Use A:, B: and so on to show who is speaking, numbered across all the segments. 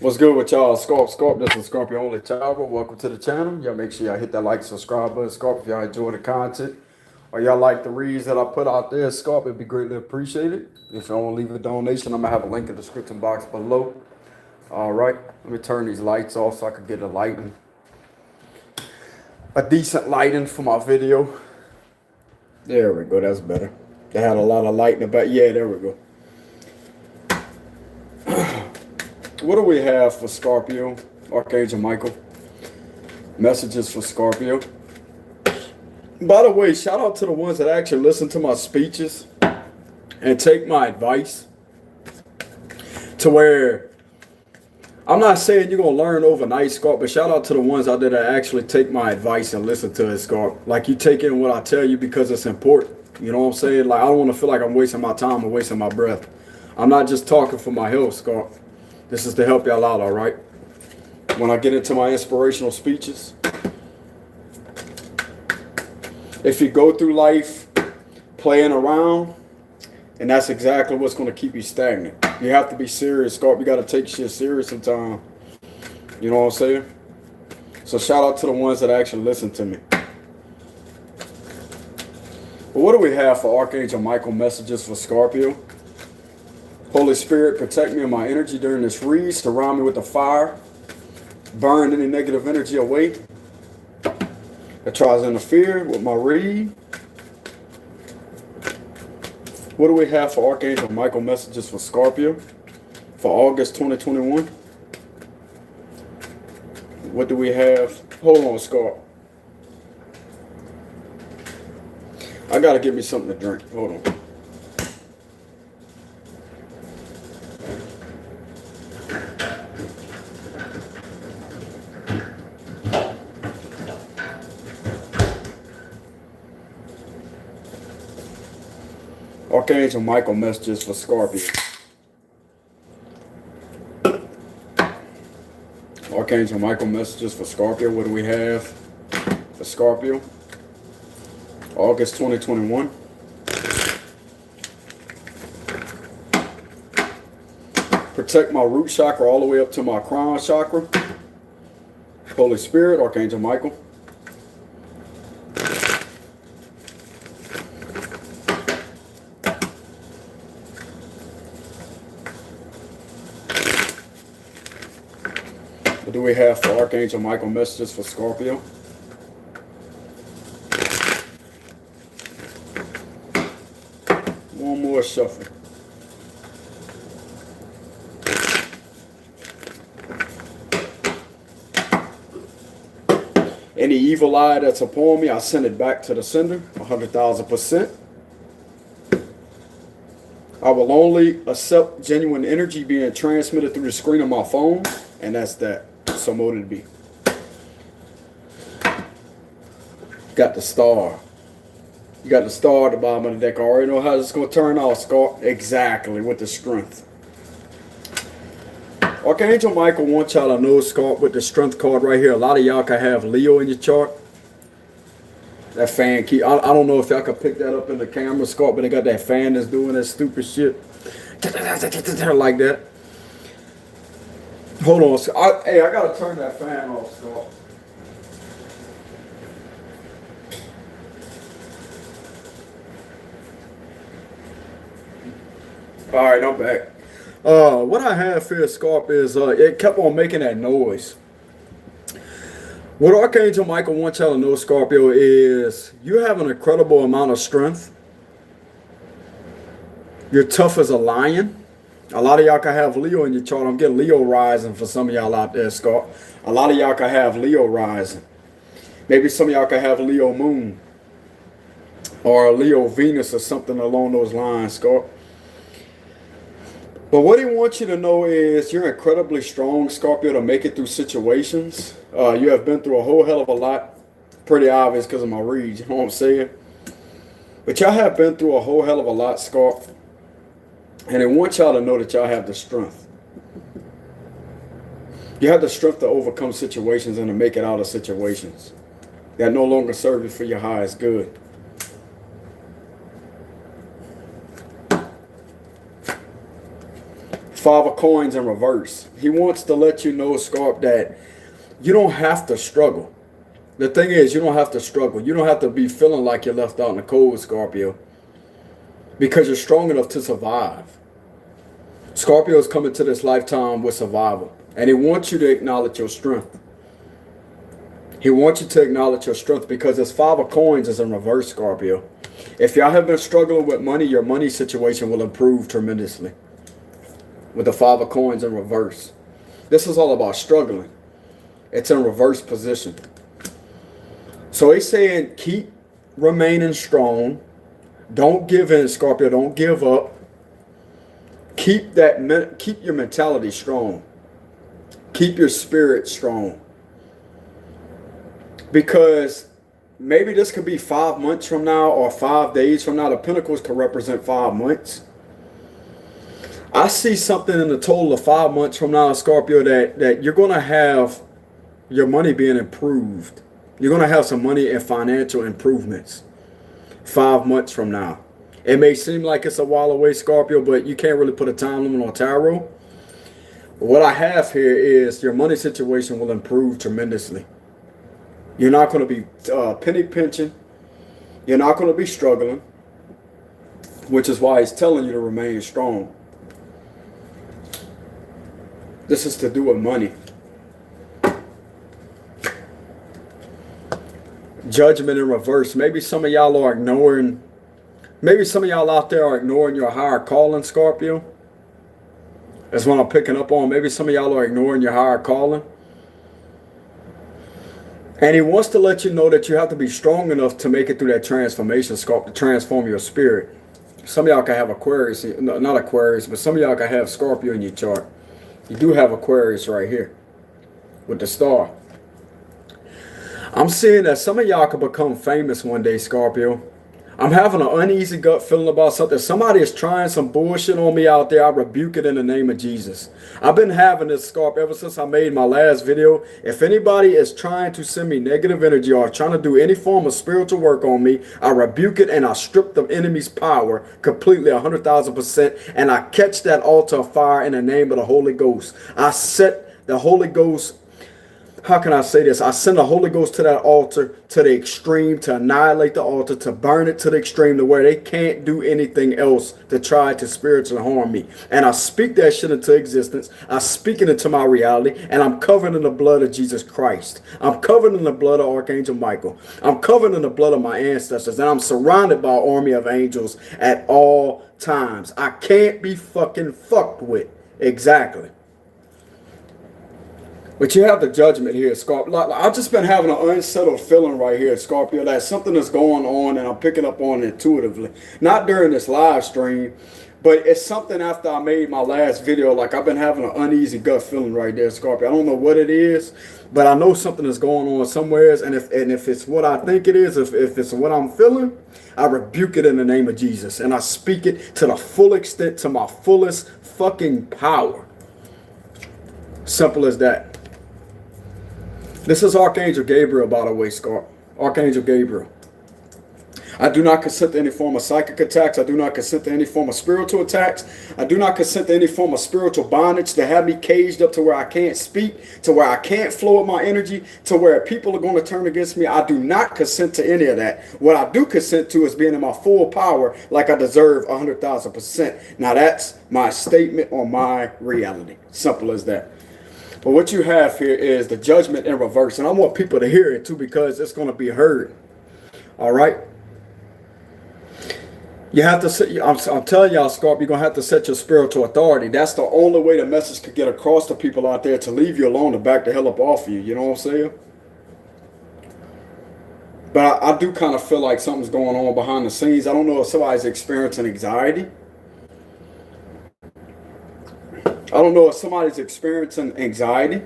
A: What's good with y'all? Scorp, this is Scorpio Only Tower. Welcome to the channel. Y'all make sure y'all hit that like, subscribe button. Scorp, if y'all enjoy the content or y'all like the reads that I put out there, Scorp, it'd be greatly appreciated. If you want to leave a donation, I'm going to have a link in the description box below. All right, let me turn these lights off so I can get a decent lighting for my video. There we go, that's better. They had a lot of light in the back. Yeah, there we go. What do we have for Scorpio? Archangel Michael. Messages for Scorpio. By the way, shout out to the ones that actually listen to my speeches and take my advice. To where, I'm not saying you're going to learn overnight, Scorp, but shout out to the ones out there that actually take my advice and listen to it, Scorp. Like, you take in what I tell you because it's important. You know what I'm saying? Like, I don't want to feel like I'm wasting my time or wasting my breath. I'm not just talking for my health, Scorp. This is to help y'all out, all right? When I get into my inspirational speeches, if you go through life playing around, and that's exactly what's going to keep you stagnant. You have to be serious, Scorp. You got to take shit serious sometimes. You know what I'm saying? So shout out to the ones that actually listen to me. But what do we have for Archangel Michael messages for Scorpio? Holy Spirit, protect me and my energy during this read. Surround me with the fire. Burn any negative energy away that tries to interfere with my read. What do we have for Archangel Michael messages for Scorpio for August 2021? What do we have? Hold on, Scorp. I gotta get me something to drink. Hold on. Archangel Michael messages for Scorpio. Archangel Michael messages for Scorpio. What do we have for Scorpio? August 2021. Protect my root chakra all the way up to my crown chakra. Holy Spirit, Archangel Michael. What do we have for Archangel Michael messages for Scorpio? One more shuffle. Any evil eye that's upon me, I send it back to the sender, 100,000%. I will only accept genuine energy being transmitted through the screen of my phone, and that's that. So mote it be. Got the star. You got the star at the bottom of the deck. I already know how this is going to turn out, Scott. Exactly, with the strength. Archangel Michael wants y'all to know, Scott, with the strength card right here. A lot of y'all can have Leo in your chart. That fan key. I don't know if y'all can pick that up in the camera, Scott, but they got that fan that's doing that stupid shit. Like that. Hold on, Scott. Hey, I got to turn that fan off, Scott. All right, I'm back. What I have here, Scorp, is it kept on making that noise. What Archangel Michael wants y'all to know, Scorpio, is you have an incredible amount of strength. You're tough as a lion. A lot of y'all can have Leo in your chart. I'm getting Leo rising for some of y'all out there, Scorp. A lot of y'all can have Leo rising. Maybe some of y'all can have Leo moon or Leo Venus or something along those lines, Scorp. But what he wants you to know is you're incredibly strong, Scorpio, to make it through situations. You have been through a whole hell of a lot. Pretty obvious because of my read, you know what I'm saying? But y'all have been through a whole hell of a lot, Scorp. And he wants y'all to know that y'all have the strength. You have the strength to overcome situations and to make it out of situations that no longer serve you for your highest good. Five of Coins in reverse. He wants to let you know, Scorp, that you don't have to struggle. The thing is, you don't have to struggle. You don't have to be feeling like you're left out in the cold, Scorpio, because you're strong enough to survive. Scorpio is coming to this lifetime with survival, and he wants you to acknowledge your strength. He wants you to acknowledge your strength because this Five of Coins is in reverse, Scorpio. If y'all have been struggling with money, your money situation will improve tremendously with the Five of Coins in reverse. This is all about struggling. It's in reverse position. So he's saying keep remaining strong. Don't give in, Scorpio. Don't give up. Keep your mentality strong. Keep your spirit strong. Because maybe this could be 5 months from now or 5 days from now. The Pentacles could represent 5 months. I see something in the total of 5 months from now, Scorpio, that you're going to have your money being improved. You're going to have some money and financial improvements 5 months from now. It may seem like it's a while away, Scorpio, but you can't really put a time limit on tarot. What I have here is your money situation will improve tremendously. You're not going to be penny pinching. You're not going to be struggling, which is why he's telling you to remain strong. This is to do with money. Judgment in reverse. Maybe some of y'all are ignoring, maybe some of y'all out there are ignoring your higher calling, Scorpio. That's what I'm picking up on. Maybe some of y'all are ignoring your higher calling. And he wants to let you know that you have to be strong enough to make it through that transformation, Scorpio, to transform your spirit. Some of y'all can have Aquarius, no, not Aquarius, but some of y'all can have Scorpio in your chart. You do have Aquarius right here with the star. I'm seeing that some of y'all could become famous one day, Scorpio. I'm having an uneasy gut feeling about something. Somebody is trying some bullshit on me out there. I rebuke it in the name of Jesus. I've been having this, Scorpio, ever since I made my last video. If anybody is trying to send me negative energy or trying to do any form of spiritual work on me, I rebuke it and I strip the enemy's power completely, 100,000%. And I catch that altar of fire in the name of the Holy Ghost. I set the Holy Ghost. How can I say this? I send the Holy Ghost to that altar to the extreme, to annihilate the altar, to burn it to the extreme, to where they can't do anything else to try to spiritually harm me. And I speak that shit into existence. I speak it into my reality, and I'm covered in the blood of Jesus Christ. I'm covered in the blood of Archangel Michael. I'm covered in the blood of my ancestors, and I'm surrounded by an army of angels at all times. I can't be fucking fucked with. Exactly. But you have the judgment here, Scorpio. I've just been having an unsettled feeling right here, Scorpio, that something is going on and I'm picking up on it intuitively. Not during this live stream, but it's something after I made my last video. Like I've been having an uneasy gut feeling right there, Scorpio. I don't know what it is, but I know something is going on somewhere. And if it's what I think it is, if it's what I'm feeling, I rebuke it in the name of Jesus. And I speak it to the full extent, to my fullest fucking power. Simple as that. This is Archangel Gabriel, by the way, Scorp. Archangel Gabriel. I do not consent to any form of psychic attacks. I do not consent to any form of spiritual attacks. I do not consent to any form of spiritual bondage to have me caged up to where I can't speak, to where I can't flow with my energy, to where people are going to turn against me. I do not consent to any of that. What I do consent to is being in my full power like I deserve 100,000%. Now that's my statement on my reality. Simple as that. But what you have here is the judgment in reverse. And I want people to hear it too because it's going to be heard. All right? You have to set, I'm telling y'all, Scorpio, you're going to have to set your spiritual authority. That's the only way the message could get across to people out there to leave you alone, to back the hell up off you. You know what I'm saying? But I do kind of feel like something's going on behind the scenes. I don't know if somebody's experiencing anxiety. I don't know if somebody's experiencing anxiety.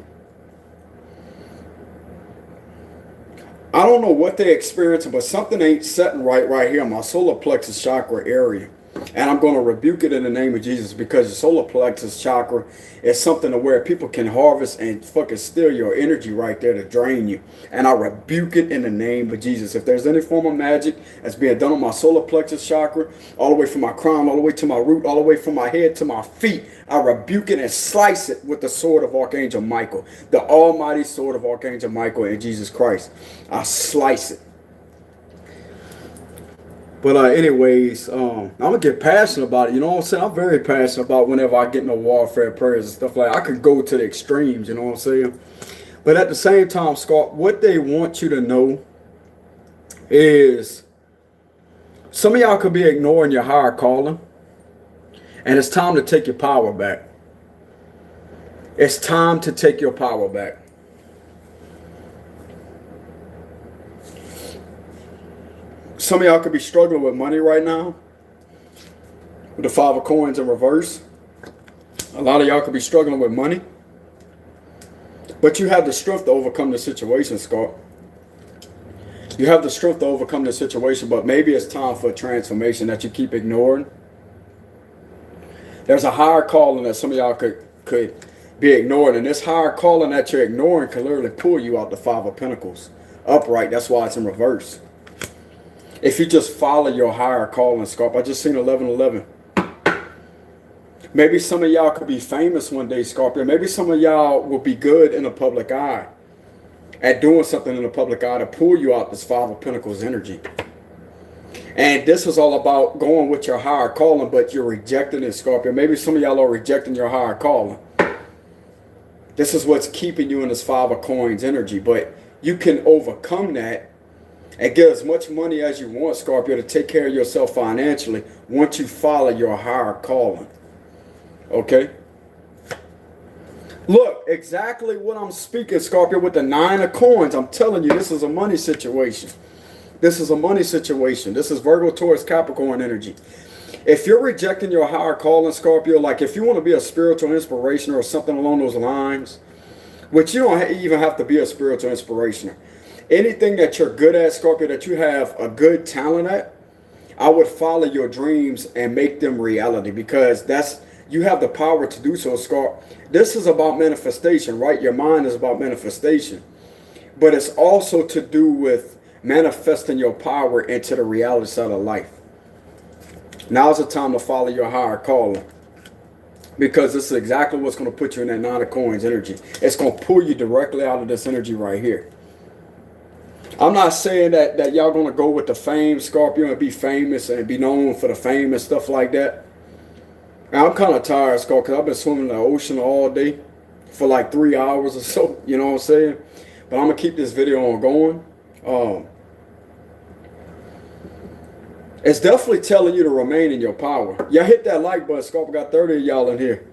A: I don't know what they're experiencing, but something ain't setting right here in my solar plexus chakra area. And I'm going to rebuke it in the name of Jesus, because your solar plexus chakra is something to where people can harvest and fucking steal your energy right there to drain you. And I rebuke it in the name of Jesus. If there's any form of magic that's being done on my solar plexus chakra, all the way from my crown, all the way to my root, all the way from my head to my feet, I rebuke it and slice it with the sword of Archangel Michael, the almighty sword of Archangel Michael and Jesus Christ. I slice it. But anyways, I'm going to get passionate about it. You know what I'm saying? I'm very passionate about whenever I get into warfare prayers and stuff like that. I could go to the extremes, you know what I'm saying? But at the same time, Scott, what they want you to know is some of y'all could be ignoring your higher calling. And it's time to take your power back. It's time to take your power back. Some of y'all could be struggling with money right now, with the 5 of coins in reverse. A lot of y'all could be struggling with money. But you have the strength to overcome the situation, Scott. You have the strength to overcome the situation, but maybe it's time for a transformation that you keep ignoring. There's a higher calling that some of y'all could be ignoring, and this higher calling that you're ignoring can literally pull you out the 5 of Pentacles upright. That's why it's in reverse. If you just follow your higher calling, Scorp. I just seen 1111. Maybe some of y'all could be famous one day, Scorpio. Maybe some of y'all will be good in the public eye at doing something in the public eye to pull you out this 5 of Pentacles energy. And this is all about going with your higher calling, but you're rejecting it, Scorpio. Maybe some of y'all are rejecting your higher calling. This is what's keeping you in this 5 of coins energy, but you can overcome that and get as much money as you want, Scorpio, to take care of yourself financially once you follow your higher calling. Okay? Look, exactly what I'm speaking, Scorpio, with the 9 of coins. I'm telling you, this is a money situation. This is a money situation. This is Virgo, Taurus, Capricorn energy. If you're rejecting your higher calling, Scorpio, like if you want to be a spiritual inspiration or something along those lines, which you don't even have to be a spiritual inspirationer. Anything that you're good at, Scorpio, that you have a good talent at, I would follow your dreams and make them reality, because you have the power to do so, Scorpio. This is about manifestation, right? Your mind is about manifestation. But it's also to do with manifesting your power into the reality side of life. Now's the time to follow your higher calling, because this is exactly what's going to put you in that 9 of coins energy. It's going to pull you directly out of this energy right here. I'm not saying that y'all going to go with the fame, Scorpio, and be famous and be known for the fame and stuff like that. And I'm kind of tired, Scorpio, because I've been swimming in the ocean all day for like 3 hours or so. You know what I'm saying? But I'm going to keep this video on going. It's definitely telling you to remain in your power. Y'all hit that like button, Scorpio. Got 30 of y'all in here.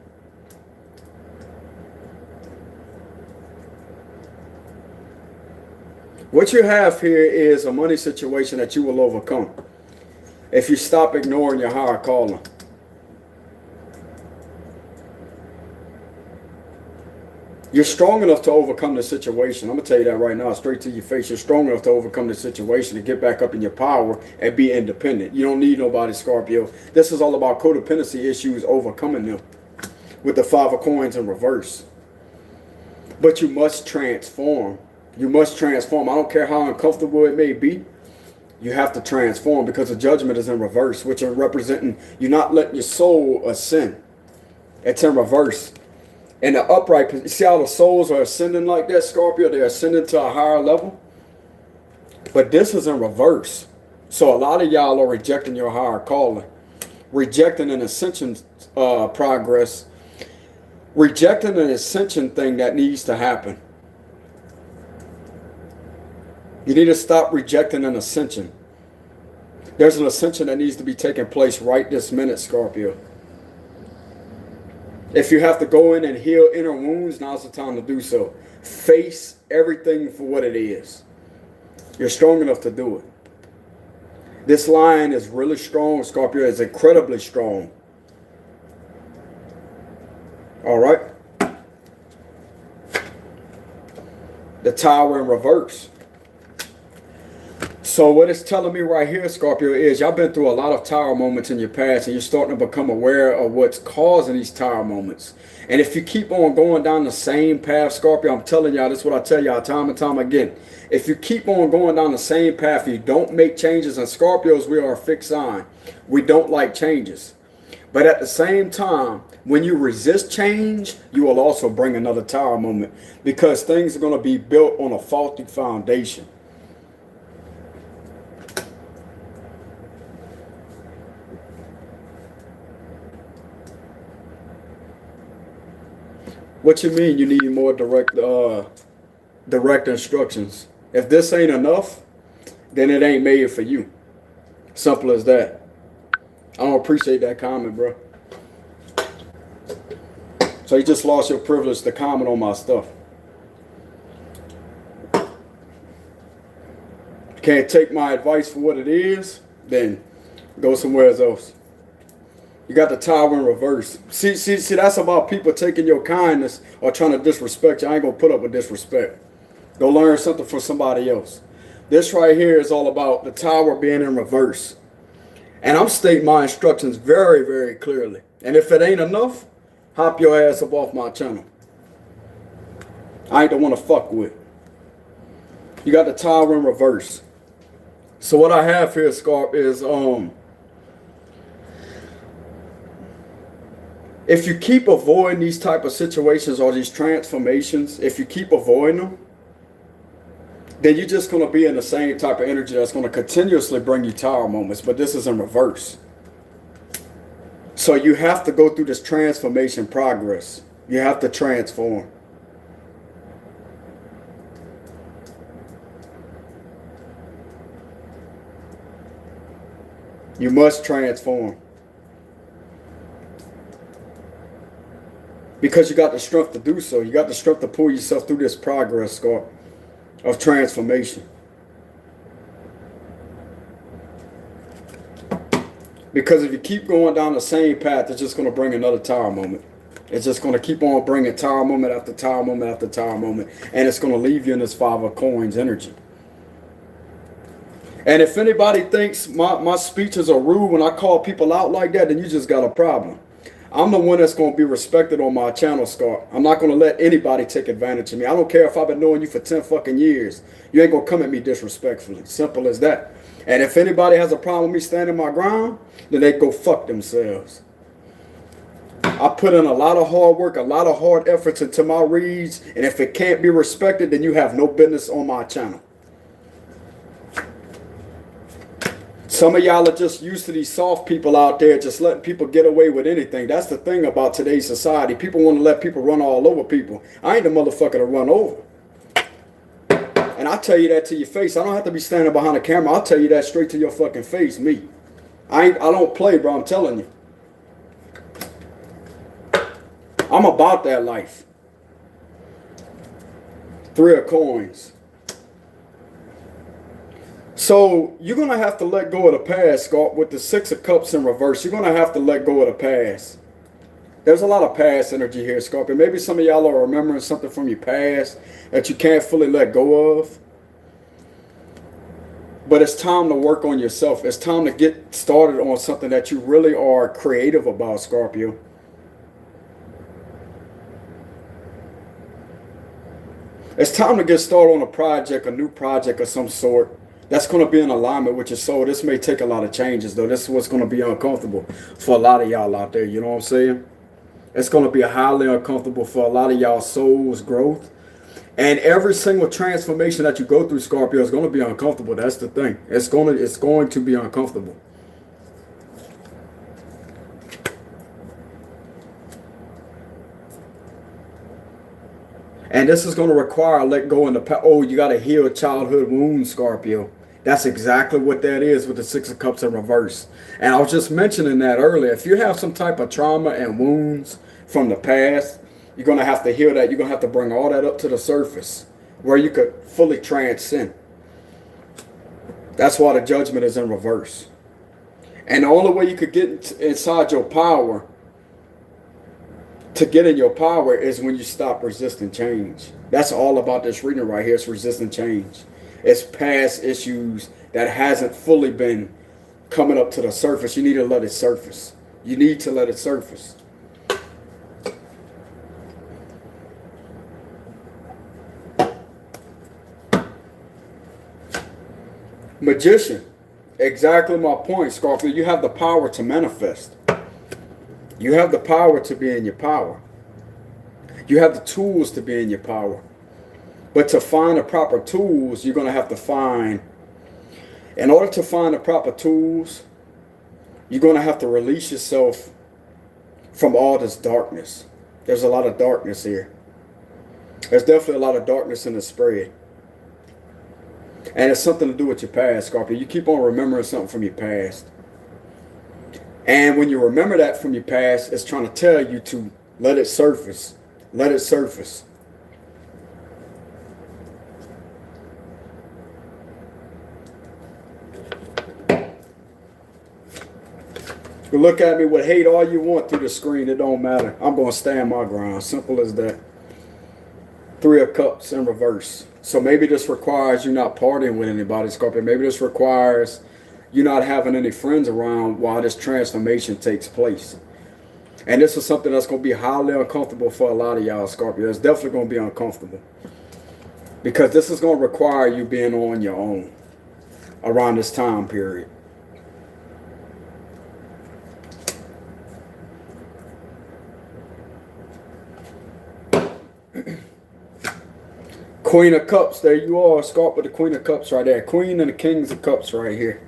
A: What you have here is a money situation that you will overcome if you stop ignoring your higher calling. You're strong enough to overcome the situation. I'm going to tell you that right now, straight to your face. You're strong enough to overcome the situation, to get back up in your power and be independent. You don't need nobody, Scorpio. This is all about codependency issues, overcoming them with the 5 of coins in reverse. But you must transform. You must transform. I don't care how uncomfortable it may be. You have to transform, because the judgment is in reverse, which are representing you not letting your soul ascend. It's in reverse. In the upright, you see how the souls are ascending like that, Scorpio? They're ascending to a higher level. But this is in reverse. So a lot of y'all are rejecting your higher calling, rejecting an ascension progress, rejecting an ascension thing that needs to happen. You need to stop rejecting an ascension. There's an ascension that needs to be taking place right this minute, Scorpio. If you have to go in and heal inner wounds, now's the time to do so. Face everything for what it is. You're strong enough to do it. This line is really strong, Scorpio. It's incredibly strong. All right. The Tower in reverse. So what it's telling me right here, Scorpio, is y'all been through a lot of tower moments in your past, and you're starting to become aware of what's causing these tower moments. And if you keep on going down the same path, Scorpio, I'm telling y'all, this is what I tell y'all time and time again. If you keep on going down the same path, you don't make changes, and Scorpios, we are a fixed sign. We don't like changes. But at the same time, when you resist change, you will also bring another tower moment, because things are going to be built on a faulty foundation. What you mean you need more direct instructions? If this ain't enough, then it ain't made for you. Simple as that. I don't appreciate that comment, bro. So you just lost your privilege to comment on my stuff. Can't take my advice for what it is, then go somewhere else. You got the tower in reverse. See, that's about people taking your kindness or trying to disrespect you. I ain't gonna put up with disrespect. Go learn something from somebody else. This right here is all about the tower being in reverse. And I'm stating my instructions very, very clearly. And if it ain't enough, hop your ass up off my channel. I ain't the one to fuck with. You got the tower in reverse. So what I have here, Scarp, is if you keep avoiding these type of situations or these transformations, if you keep avoiding them, then you're just going to be in the same type of energy that's going to continuously bring you tower moments. But this is in reverse. So you have to go through this transformation progress. You have to transform. You must transform. Because you got the strength to do so. You got the strength to pull yourself through this progress, Scar, of transformation. Because if you keep going down the same path, it's just going to bring another tower moment. It's just going to keep on bringing tower moment after tower moment after tower moment. And it's going to leave you in this Five of Coins energy. And if anybody thinks my speeches are rude when I call people out like that, then you just got a problem. I'm the one that's going to be respected on my channel, Scar. I'm not going to let anybody take advantage of me. I don't care if I've been knowing you for 10 fucking years. You ain't going to come at me disrespectfully. Simple as that. And if anybody has a problem with me standing my ground, then they go fuck themselves. I put in a lot of hard work, a lot of hard efforts into my reads. And if it can't be respected, then you have no business on my channel. Some of y'all are just used to these soft people out there just letting people get away with anything. That's the thing about today's society. People want to let people run all over people. I ain't the motherfucker to run over. And I tell you that to your face. I don't have to be standing behind the camera. I'll tell you that straight to your fucking face, me. I don't play, bro. I'm telling you. I'm about that life. 3 of Coins. So you're going to have to let go of the past, Scott, with the 6 of Cups in reverse. You're going to have to let go of the past. There's a lot of past energy here, Scorpio. Maybe some of y'all are remembering something from your past that you can't fully let go of. But it's time to work on yourself. It's time to get started on something that you really are creative about, Scorpio. It's time to get started on a project, a new project of some sort. That's going to be in alignment with your soul. This may take a lot of changes, though. This is what's going to be uncomfortable for a lot of y'all out there. You know what I'm saying? It's going to be highly uncomfortable for a lot of y'all soul's growth. And every single transformation that you go through, Scorpio, is going to be uncomfortable. That's the thing. It's going to be uncomfortable. And this is going to require let go in the past. Oh, you got to heal childhood wounds, Scorpio. That's exactly what that is with the 6 of Cups in reverse. And I was just mentioning that earlier. If you have some type of trauma and wounds from the past, you're going to have to heal that. You're going to have to bring all that up to the surface where you could fully transcend. That's why the Judgment is in reverse. And the only way you could get inside your power, to get in your power, is when you stop resisting change. That's all about this reading right here. It's resisting change. It's past issues that hasn't fully been coming up to the surface. You need to let it surface. You need to let it surface. Magician. Exactly my point, Scorpio. You have the power to manifest. You have the power to be in your power. You have the tools to be in your power. But to find the proper tools, you're going to have to find, in order to find the proper tools, you're going to have to release yourself from all this darkness. There's a lot of darkness here. There's definitely a lot of darkness in the spread. And it's something to do with your past, Scorpio. You keep on remembering something from your past. And when you remember that from your past, it's trying to tell you to let it surface. Let it surface. You can look at me with hate all you want through the screen. It don't matter. I'm going to stand my ground. Simple as that. 3 of Cups in reverse. So maybe this requires you not partying with anybody, Scorpio. Maybe this requires you not having any friends around while this transformation takes place. And this is something that's going to be highly uncomfortable for a lot of y'all, Scorpio. It's definitely going to be uncomfortable. Because this is going to require you being on your own around this time period. Queen of Cups, there you are, Scorpio, with the Queen of Cups right there. Queen and the Kings of Cups right here.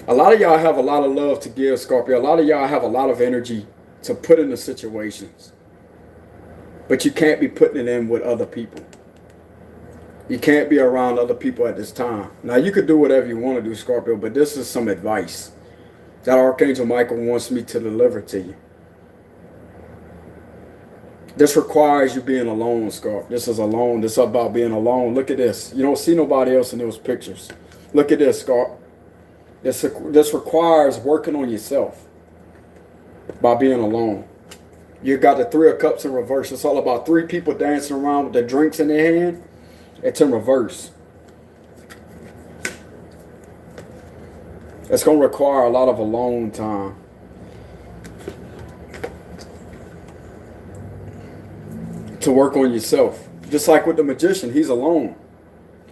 A: A lot of y'all have a lot of love to give, Scorpio. A lot of y'all have a lot of energy to put into situations. But you can't be putting it in with other people. You can't be around other people at this time. Now, you could do whatever you want to do, Scorpio, but this is some advice that Archangel Michael wants me to deliver to you. This requires you being alone, Scorpio. This is alone. This is about being alone. Look at this. You don't see nobody else in those pictures. Look at this, Scorpio. This requires working on yourself by being alone. You got the 3 of Cups in reverse. It's all about 3 people dancing around with their drinks in their hand. It's in reverse. It's going to require a lot of alone time. To work on yourself. Just like with the magician, he's alone.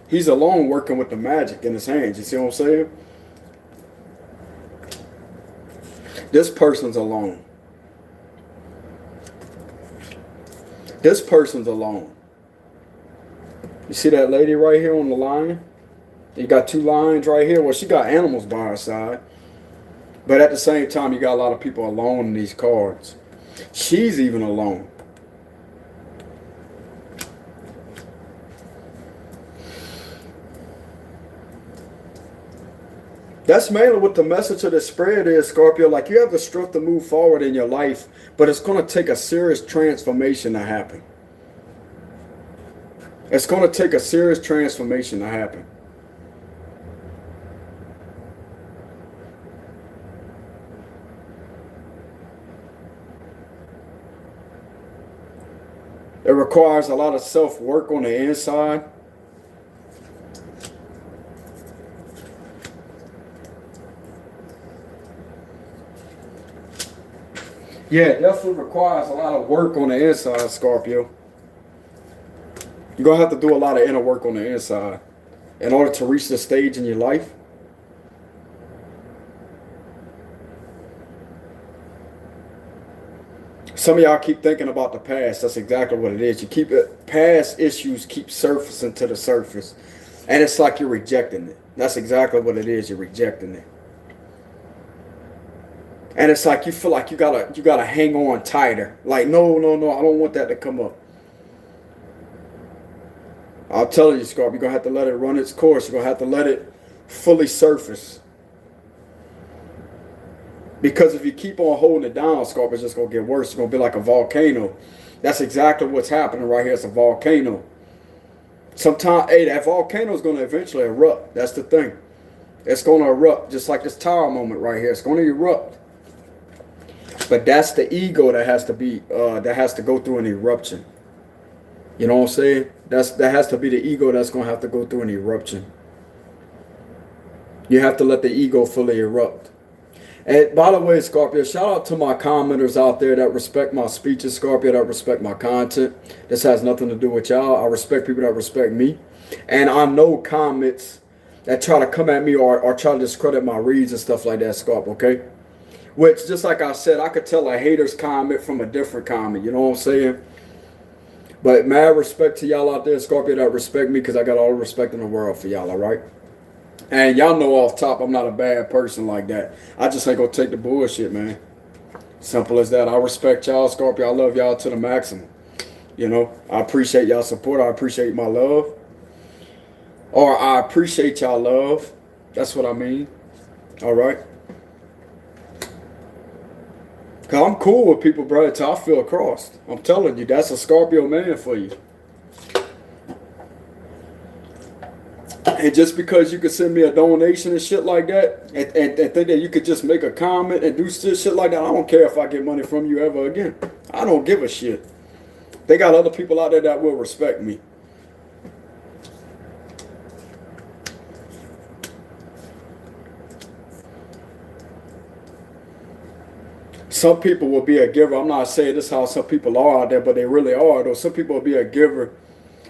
A: He's alone working with the magic in his hands. You see what I'm saying? This person's alone. This person's alone. You see that lady right here on the line? You got 2 lions right here. Well, she got animals by her side. But at the same time, you got a lot of people alone in these cards. She's even alone. That's mainly what the message of the spread is, Scorpio. Like, you have the strength to move forward in your life, but it's going to take a serious transformation to happen. It's going to take a serious transformation to happen. It requires a lot of self-work on the inside. Yeah, it definitely requires a lot of work on the inside, Scorpio. You're going to have to do a lot of inner work on the inside in order to reach this stage in your life. Some of y'all keep thinking about the past. That's exactly what it is. You keep it, past issues keep surfacing to the surface. And it's like you're rejecting it. That's exactly what it is. You're rejecting it. And it's like you feel like you gotta hang on tighter. Like, no, I don't want that to come up. I'll tell you, Scorpio, you're gonna have to let it run its course. You're gonna have to let it fully surface. Because if you keep on holding it down, Scorpio, it's just gonna get worse. It's gonna be like a volcano. That's exactly what's happening right here. It's a volcano. Sometimes, hey, that volcano is gonna eventually erupt. That's the thing. It's gonna erupt, just like this tower moment right here. It's gonna erupt. But that's the ego that has to be, that has to go through an eruption. You know what I'm saying? That has to be the ego that's going to have to go through an eruption. You have to let the ego fully erupt. And by the way, Scorpio, shout out to my commenters out there that respect my speeches, Scorpio, that respect my content. This has nothing to do with y'all. I respect people that respect me. And I know comments that try to come at me or try to discredit my reads and stuff like that, Scorpio, okay? Which, just like I said, I could tell a hater's comment from a different comment, you know what I'm saying? But mad respect to y'all out there, Scorpio, that respect me, because I got all the respect in the world for y'all, all right? And y'all know off top, I'm not a bad person like that. I just ain't gonna take the bullshit, man. Simple as that. I respect y'all, Scorpio. I love y'all to the maximum. You know, I appreciate y'all support. I appreciate my love. Or I appreciate y'all love. That's what I mean. All right? Because I'm cool with people, bro, until I feel crossed. I'm telling you, that's a Scorpio man for you. And just because you could send me a donation and shit like that, and think that you could just make a comment and do shit like that, I don't care if I get money from you ever again. I don't give a shit. They got other people out there that will respect me. Some people will be a giver. I'm not saying this is how some people are out there, but they really are, though. Some people will be a giver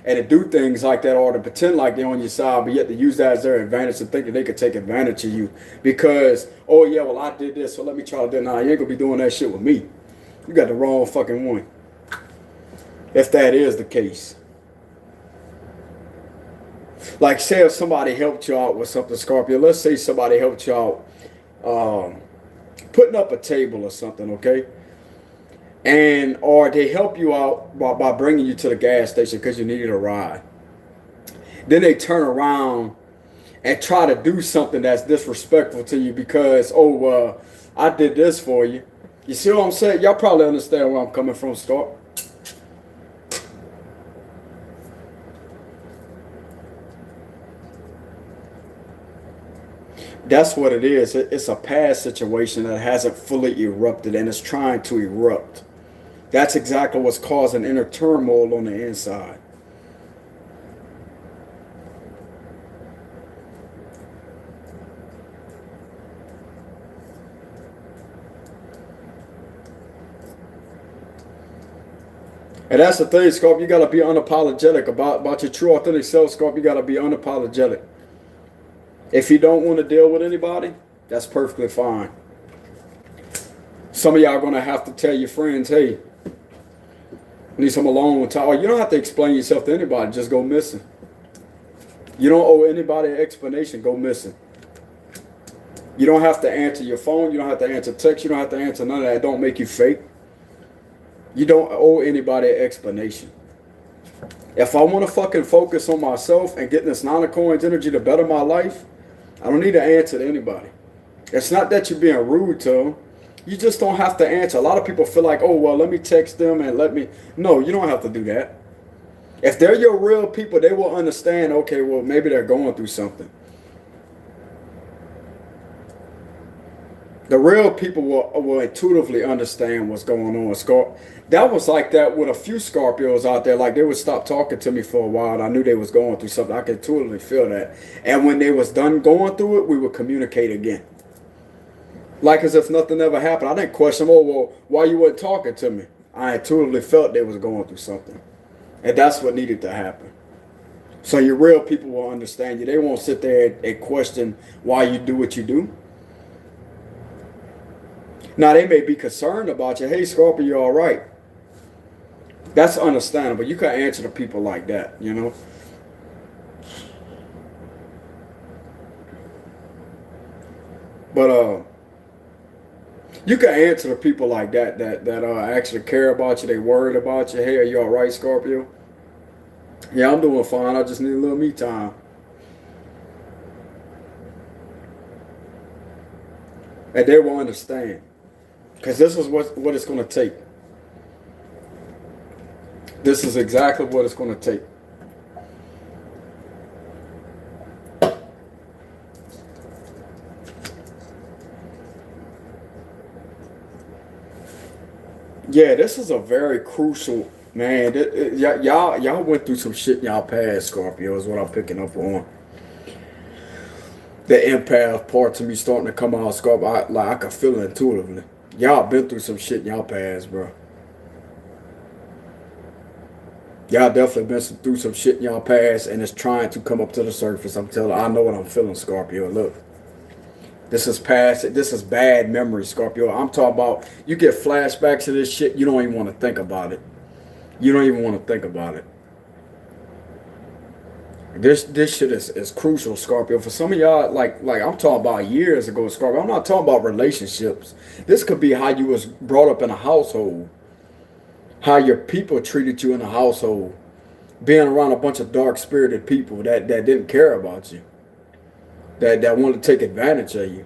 A: and to do things like that, or to pretend like they're on your side, but yet to use that as their advantage and think that they could take advantage of you because, oh yeah, well I did this, so let me try to do it. Nah, you ain't gonna be doing that shit with me. You got the wrong fucking one. If that is the case. Like say if somebody helped you out with something, Scorpio, let's say somebody helped you out putting up a table or something, okay? And or they help you out by bringing you to the gas station because you needed a ride. Then they turn around and try to do something that's disrespectful to you because, oh, I did this for you. You see what I'm saying? Y'all probably understand where I'm coming from, Scorp. That's what it is. It's a past situation that hasn't fully erupted and it's trying to erupt. That's exactly what's causing inner turmoil on the inside. And that's the thing, Scorpio. You got to be unapologetic about your true, authentic self, Scorpio. You got to be unapologetic. If you don't want to deal with anybody, that's perfectly fine. Some of y'all are going to have to tell your friends, hey, I need some alone time. Or you don't have to explain yourself to anybody. Just go missing. You don't owe anybody an explanation. Go missing. You don't have to answer your phone. You don't have to answer text. You don't have to answer none of that. Don't make you fake. You don't owe anybody an explanation. If I want to fucking focus on myself and getting this 9 of coins energy to better my life, I don't need to answer to anybody. It's not that you're being rude to them. You just don't have to answer. A lot of people feel like, oh, well, let me text them and let me. No, you don't have to do that. If they're your real people, they will understand, okay, well, maybe they're going through something. The real people will intuitively understand what's going on. That was like that with a few Scorpios out there. Like they would stop talking to me for a while. And I knew they was going through something. I could intuitively feel that. And when they was done going through it, we would communicate again. Like as if nothing ever happened. I didn't question them, oh, well, why you weren't talking to me? I intuitively felt they was going through something. And that's what needed to happen. So your real people will understand you. They won't sit there and question why you do what you do. Now, they may be concerned about you. Hey, Scorpio, you all right? That's understandable. You can answer to people like that, you know? But you can answer to people like that actually care about you. They worried about you. Hey, are you all right, Scorpio? Yeah, I'm doing fine. I just need a little me time. And they will understand. Because this is what it's going to take. This is exactly what it's going to take. Yeah, this is a very crucial Man, y'all went through some shit in y'all past, Scorpio, is what I'm picking up on. The empath part of me starting to come out, Scorpio. I can feel it intuitively. Y'all been through some shit in y'all past, bro. Y'all definitely been through some shit in y'all past, and it's trying to come up to the surface. I know what I'm feeling, Scorpio. Look, this is past. This is bad memory, Scorpio. I'm talking about you get flashbacks to this shit. You don't even want to think about it. You don't even want to think about it. This shit is crucial, Scorpio. For some of y'all, like I'm talking about years ago, Scorpio. I'm not talking about relationships. This could be how you was brought up in a household, how your people treated you in a household, being around a bunch of dark spirited people that didn't care about you, that wanted to take advantage of you.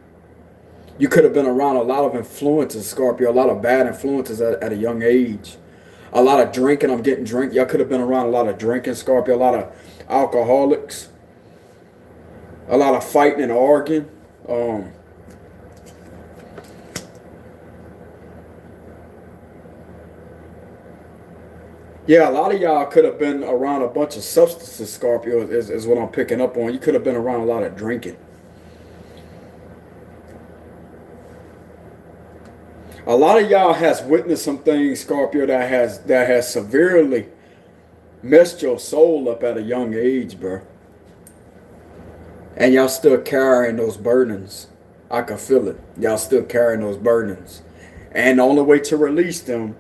A: You could have been around a lot of influences, Scorpio, a lot of bad influences at a young age. A lot of drinking. I'm getting drink. Y'all could have been around a lot of drinking, Scorpio, a lot of alcoholics, a lot of fighting and arguing. Yeah, a lot of y'all could have been around a bunch of substances, Scorpio, is what I'm picking up on. You could have been around a lot of drinking. A lot of y'all has witnessed some things, Scorpio, that has severely messed your soul up at a young age, bro. And y'all still carrying those burdens. I can feel it. Y'all still carrying those burdens. And the only way to release them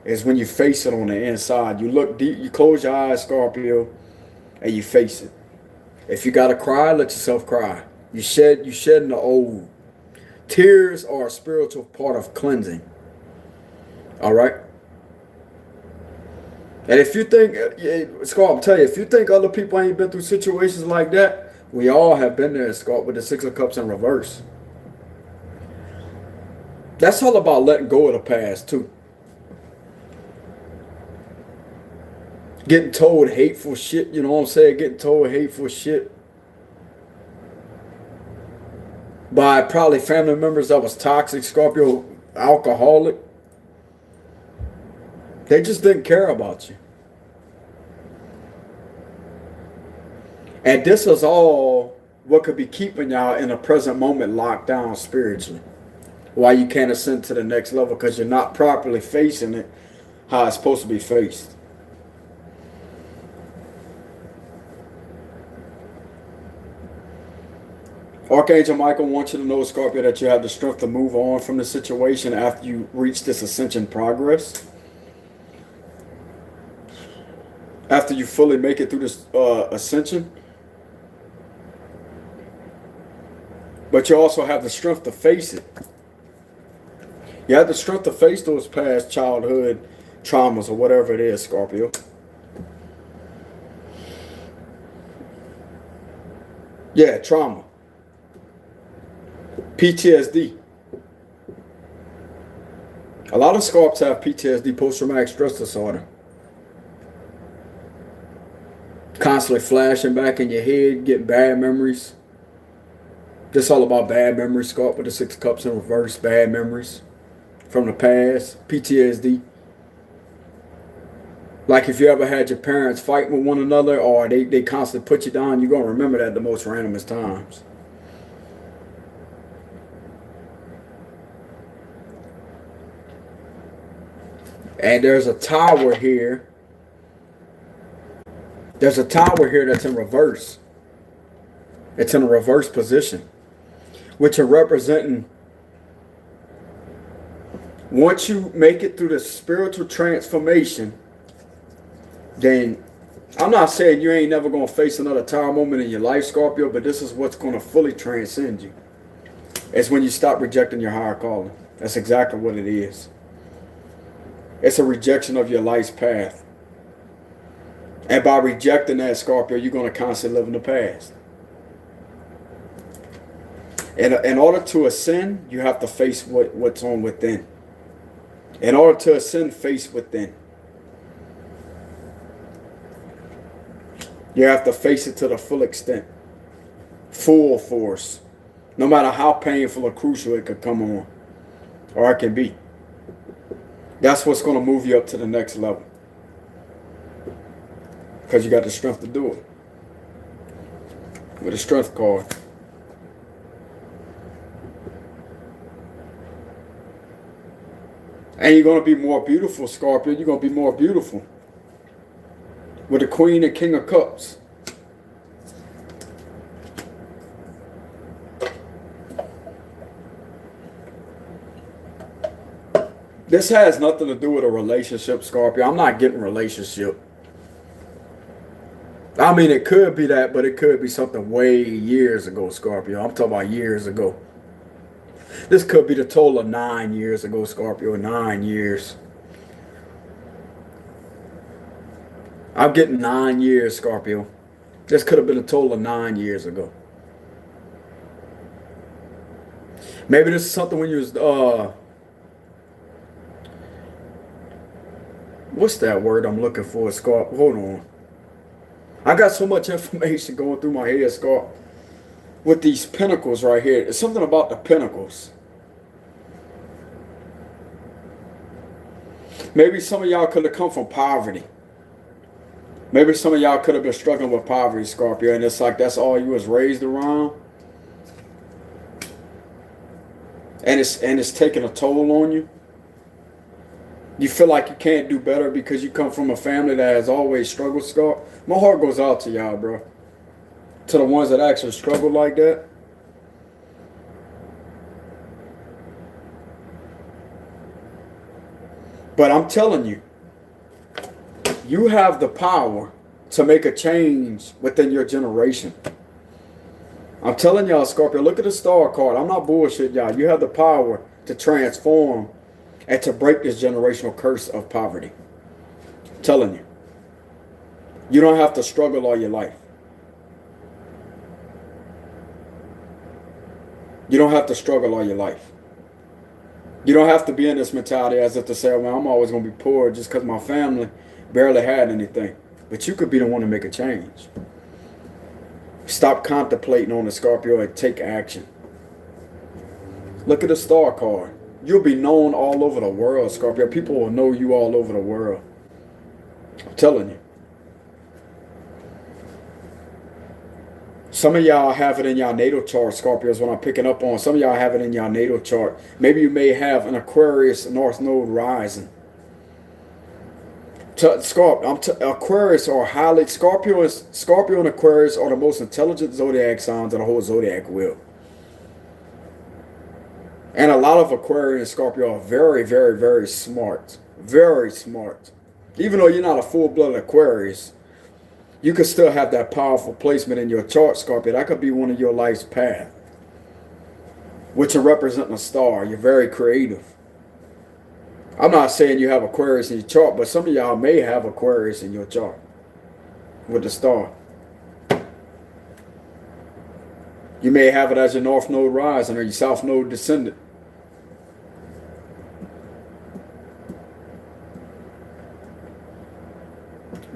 A: is when you face it on the inside. You look deep, you close your eyes, Scorpio, and you face it. If you gotta cry, let yourself cry. You shedding the old. Tears are a spiritual part of cleansing. All right? And if you think, Scott, I'm telling you, if you think other people ain't been through situations like that, we all have been there, Scott, with the Six of Cups in reverse. That's all about letting go of the past, too. Getting told hateful shit, you know what I'm saying? Getting told hateful shit by probably family members that was toxic, Scorpio, alcoholic. They just didn't care about you. And this is all what could be keeping y'all in the present moment locked down spiritually. Why you can't ascend to the next level, because you're not properly facing it how it's supposed to be faced. Archangel Michael wants you to know, Scorpio, that you have the strength to move on from the situation after you reach this ascension progress. After you fully make it through this ascension. But you also have the strength to face it. You have the strength to face those past childhood traumas or whatever it is, Scorpio. Yeah, trauma. PTSD. A lot of Scorps have PTSD, post-traumatic stress disorder. Constantly flashing back in your head, getting bad memories. Just all about bad memories, Scorp, with the Six of Cups in reverse, bad memories from the past, PTSD. Like if you ever had your parents fighting with one another, or they constantly put you down, you're going to remember that at the most randomest times. And there's a tower here. There's a tower here that's in reverse. It's in a reverse position, which are representing once you make it through the spiritual transformation, then I'm not saying you ain't never going to face another tower moment in your life, Scorpio, but this is what's going to fully transcend you. It's when you stop rejecting your higher calling. That's exactly what it is. It's a rejection of your life's path. And by rejecting that, Scorpio, you're going to constantly live in the past. And in order to ascend, you have to face what's on within. In order to ascend, face within. You have to face it to the full extent. Full force. No matter how painful or crucial it could come on. Or it can be. That's what's going to move you up to the next level. Because you got the strength to do it. With a strength card. And you're going to be more beautiful, Scorpio. You're going to be more beautiful. With the Queen and King of Cups. This has nothing to do with a relationship, Scorpio. I'm not getting a relationship. I mean, it could be that, but it could be something way years ago, Scorpio. I'm talking about years ago. This could be the total of 9 years ago, Scorpio. 9 years. I'm getting 9 years, Scorpio. This could have been a total of 9 years ago. Maybe this is something when you was, what's that word I'm looking for, Scorpio? Hold on. I got so much information going through my head, Scorpio. With these pentacles right here. It's something about the pentacles. Maybe some of y'all could have come from poverty. Maybe some of y'all could have been struggling with poverty, Scorpio, and it's like that's all you was raised around. And it's taking a toll on you. You feel like you can't do better because you come from a family that has always struggled, Scorpio. My heart goes out to y'all, bro. To the ones that actually struggle like that. But I'm telling you, you have the power to make a change within your generation. I'm telling y'all, Scorpio, look at the star card. I'm not bullshit, y'all. You have the power to transform and to break this generational curse of poverty. I'm telling you. You don't have to struggle all your life. You don't have to struggle all your life. You don't have to be in this mentality as if to say, well, I'm always going to be poor just because my family barely had anything. But you could be the one to make a change. Stop contemplating on the Scorpio and take action. Look at the star card. You'll be known all over the world, Scorpio. People will know you all over the world. I'm telling you. Some of y'all have it in your natal chart, Scorpios, what I'm picking up on. Some of y'all have it in your natal chart. Maybe you may have an Aquarius North Node rising. Aquarius are highly... Scorpio and Aquarius are the most intelligent zodiac signs of the whole zodiac wheel. And a lot of Aquarius and Scorpio are very, very, very smart. Very smart. Even though you're not a full-blooded Aquarius, you could still have that powerful placement in your chart, Scorpio. That could be one of your life's path. Which are representing a star. You're very creative. I'm not saying you have Aquarius in your chart, but some of y'all may have Aquarius in your chart. With the star. You may have it as your North Node rising or your South Node descendant.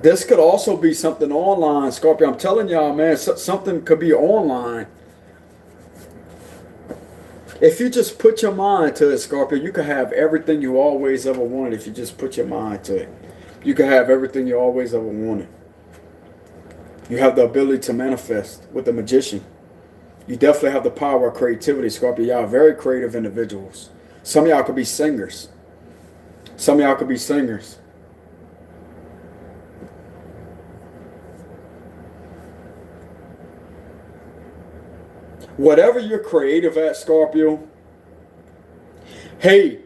A: This could also be something online, Scorpio. I'm telling y'all, man, something could be online. If you just put your mind to it, Scorpio, you could have everything you always ever wanted if you just put your mind to it. You could have everything you always ever wanted. You have the ability to manifest with the magician. You definitely have the power of creativity, Scorpio. Y'all are very creative individuals. Some of y'all could be singers. Some of y'all could be singers. Whatever you're creative at, Scorpio, hey,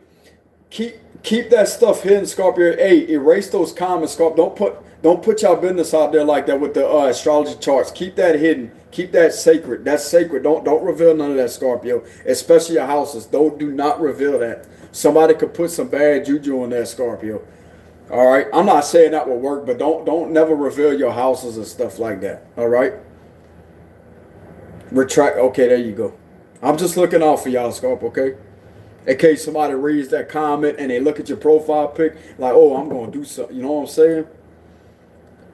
A: keep that stuff hidden, Scorpio. Hey, erase those comments, Scorpio. Don't put y'all business out there like that with the astrology charts. Keep that hidden. Keep that sacred. That's sacred. Don't reveal none of that, Scorpio. Especially your houses. Do not reveal that. Somebody could put some bad juju on that, Scorpio. All right. I'm not saying that will work, but don't never reveal your houses and stuff like that. All right. Retract. Okay, there you go. I'm just looking out for y'all, Scorpio, okay? In case somebody reads that comment and they look at your profile pic, like, oh, I'm going to do something. You know what I'm saying?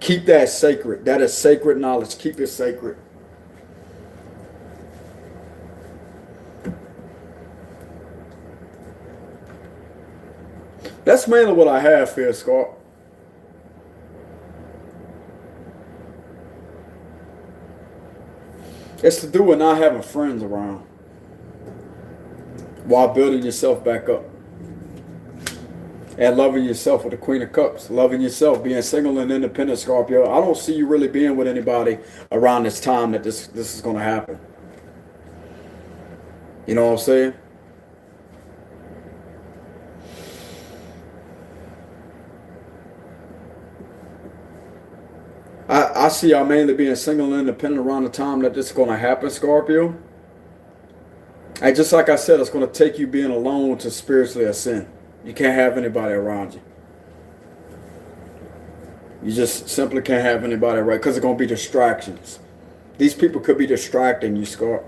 A: Keep that sacred. That is sacred knowledge. Keep it sacred. That's mainly what I have here, Scorpio. It's to do with not having friends around while building yourself back up. And loving yourself with the Queen of Cups. Loving yourself, being single and independent, Scorpio. I don't see you really being with anybody around this time that this is going to happen. You know what I'm saying? I see y'all mainly being single and independent around the time that this is going to happen, Scorpio. And just like I said, it's going to take you being alone to spiritually ascend. You can't have anybody around you. You just simply can't have anybody around because it's going to be distractions. These people could be distracting you, Scorp,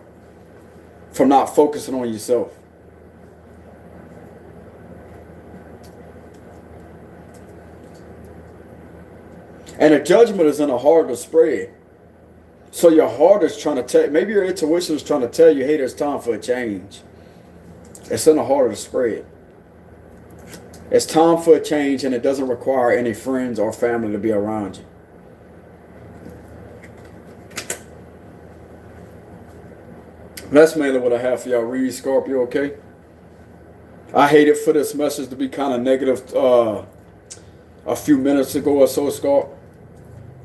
A: from not focusing on yourself. And the judgment is in the heart to spread. So your heart is trying to tell, maybe your intuition is trying to tell you, hey, there's time for a change. It's in the heart of the spread. It's time for a change, and it doesn't require any friends or family to be around you. That's mainly what I have for y'all. Read, Scorpio, okay? I hated for this message to be kind of negative a few minutes ago or so, Scorp.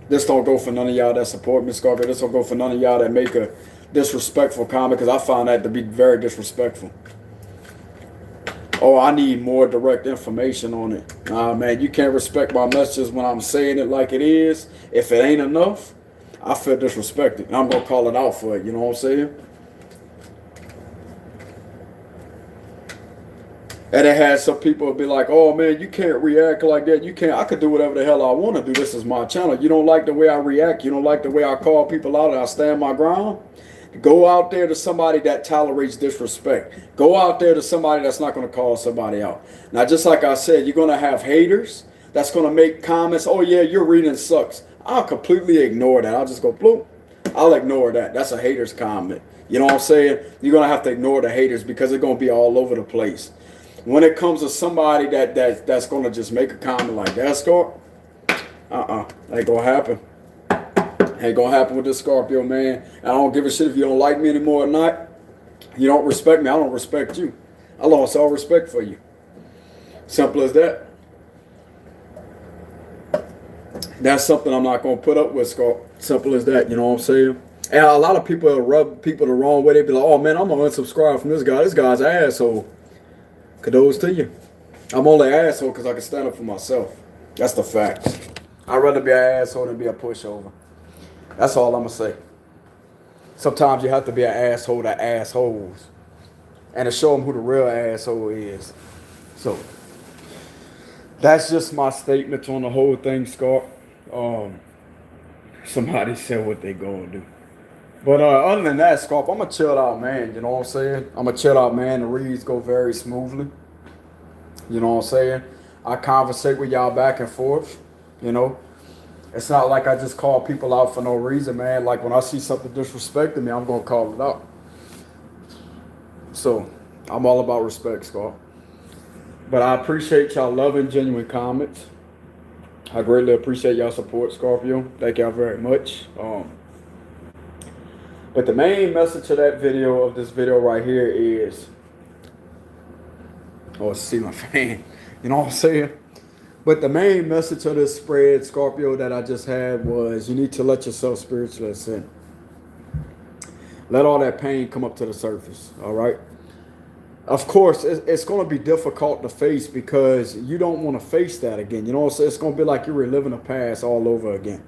A: This don't go for none of y'all that support me, Scorpio. This don't go for none of y'all that make a disrespectful comment, because I find that to be very disrespectful. Oh, I need more direct information on it. Nah, man, you can't respect my messages when I'm saying it like it is. If it ain't enough, I feel disrespected. And I'm going to call it out for it. You know what I'm saying? And it has some people be like, oh, man, you can't react like that. You can't. I could do whatever the hell I want to do. This is my channel. You don't like the way I react. You don't like the way I call people out and I stand my ground. Go out there to somebody that tolerates disrespect. Go out there to somebody that's not going to call somebody out. Now, just like I said, you're going to have haters that's going to make comments. Oh, yeah, your reading sucks. I'll completely ignore that. I'll just go, bloop. I'll ignore that. That's a hater's comment. You know what I'm saying? You're going to have to ignore the haters because they're going to be all over the place. When it comes to somebody that's going to just make a comment like that, Scorp, ain't going to happen. Ain't going to happen with this Scorpio, man. I don't give a shit if you don't like me anymore or not. You don't respect me, I don't respect you. I lost all respect for you. Simple as that. That's something I'm not going to put up with, Scorp. Simple as that, you know what I'm saying? And a lot of people will rub people the wrong way. They be like, oh, man, I'm going to unsubscribe from this guy. This guy's an asshole. Kudos to you. I'm only an asshole because I can stand up for myself. That's the fact. I'd rather be an asshole than be a pushover. That's all I'm going to say. Sometimes you have to be an asshole to assholes. And to show them who the real asshole is. So, that's just my statement on the whole thing, Scott. Somebody said what they going to do. But other than that, Scorp, I'm a chilled out man, you know what I'm saying? I'm a chilled out man. The reads go very smoothly. You know what I'm saying? I conversate with y'all back and forth, you know? It's not like I just call people out for no reason, man. Like when I see something disrespecting me, I'm going to call it out. So, I'm all about respect, Scorp. But I appreciate y'all loving genuine comments. I greatly appreciate y'all support, Scorpio. Thank y'all very much. But the main message of this video right here is, oh, see my fan, you know what I'm saying? But the main message of this spread, Scorpio, that I just had was you need to let yourself spiritually ascend. Let all that pain come up to the surface, all right? Of course, it's going to be difficult to face because you don't want to face that again. You know what I'm saying? It's going to be like you're reliving the past all over again.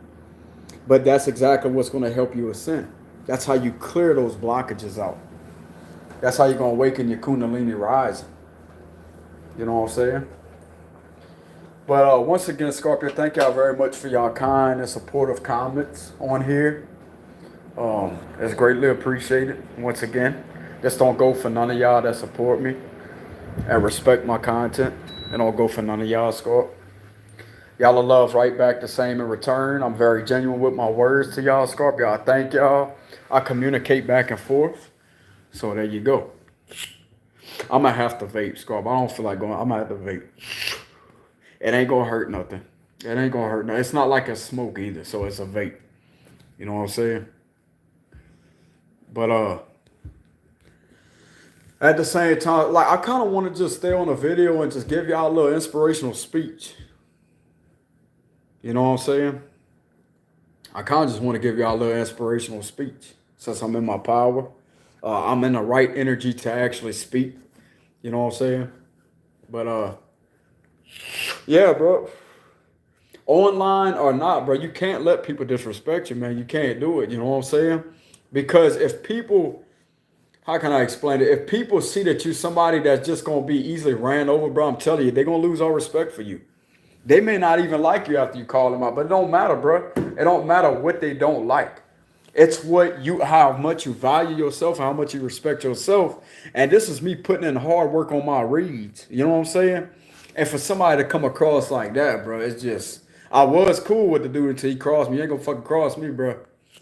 A: But that's exactly what's going to help you ascend. That's how you clear those blockages out. That's how you're going to awaken your Kundalini rising. You know what I'm saying? But once again, Scorpio, thank y'all very much for y'all kind and supportive comments on here. It's greatly appreciated. Once again, this don't go for none of y'all that support me and respect my content. It don't go for none of y'all, Scorp. Y'all are love right back the same in return. I'm very genuine with my words to y'all, Scorpio. I thank y'all. I communicate back and forth. So there you go. I'm going to have to vape, Scorp. I don't feel like going. I'm going to have to vape. It ain't going to hurt nothing. It ain't going to hurt nothing. It's not like a smoke either, so it's a vape. You know what I'm saying? But at the same time, like I kind of want to just stay on a video and just give y'all a little inspirational speech. You know what I'm saying? I kind of just want to give y'all a little inspirational speech since I'm in my power. I'm in the right energy to actually speak. You know what I'm saying? But yeah, bro. Online or not, bro, you can't let people disrespect you, man. You can't do it. You know what I'm saying? Because if people, how can I explain it? If people see that you're somebody that's just gonna be easily ran over, bro, I'm telling you, they're gonna lose all respect for you. They may not even like you after you call them out, but it don't matter, bro. It don't matter what they don't like. It's how much you value yourself, how much you respect yourself. And this is me putting in hard work on my reads. You know what I'm saying? And for somebody to come across like that, bro, it's just, I was cool with the dude until he crossed me. You ain't gonna fucking cross me, bro.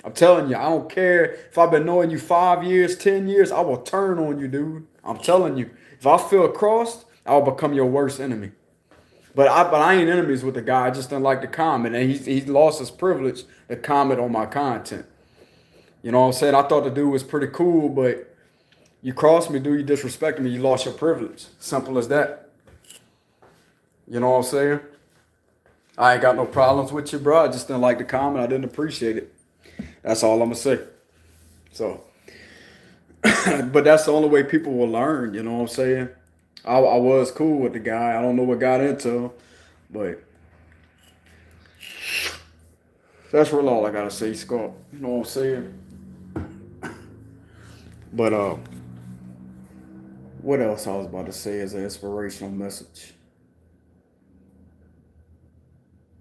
A: I'm telling you, I don't care if I've been knowing you 5 years, 10 years, I will turn on you, dude. I'm telling you. If I feel crossed, I'll become your worst enemy. But I ain't enemies with the guy. I just didn't like to comment. And he lost his privilege to comment on my content. You know what I'm saying? I thought the dude was pretty cool, but you crossed me, dude. You disrespected me. You lost your privilege. Simple as that. You know what I'm saying? I ain't got no problems with you, bro. I just didn't like the comment. I didn't appreciate it. That's all I'm going to say. So, but that's the only way people will learn. You know what I'm saying? I was cool with the guy. I don't know what got into him, but that's really all I got to say, Scott. You know what I'm saying? But what else I was about to say as an inspirational message?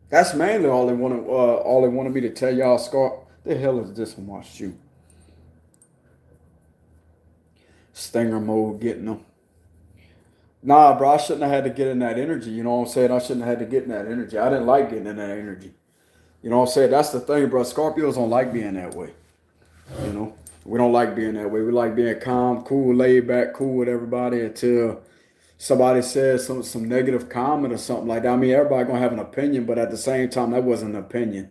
A: That's mainly all they wanted me to tell y'all, Scott. The hell is this on my shoe? Stinger mode getting them. Nah, bro, I shouldn't have had to get in that energy. You know what I'm saying? I shouldn't have had to get in that energy. I didn't like getting in that energy. You know what I'm saying? That's the thing, bro. Scorpios don't like being that way. You know? We don't like being that way. We like being calm, cool, laid back, cool with everybody until somebody says some negative comment or something like that. I mean, everybody gonna have an opinion, but at the same time, that wasn't an opinion.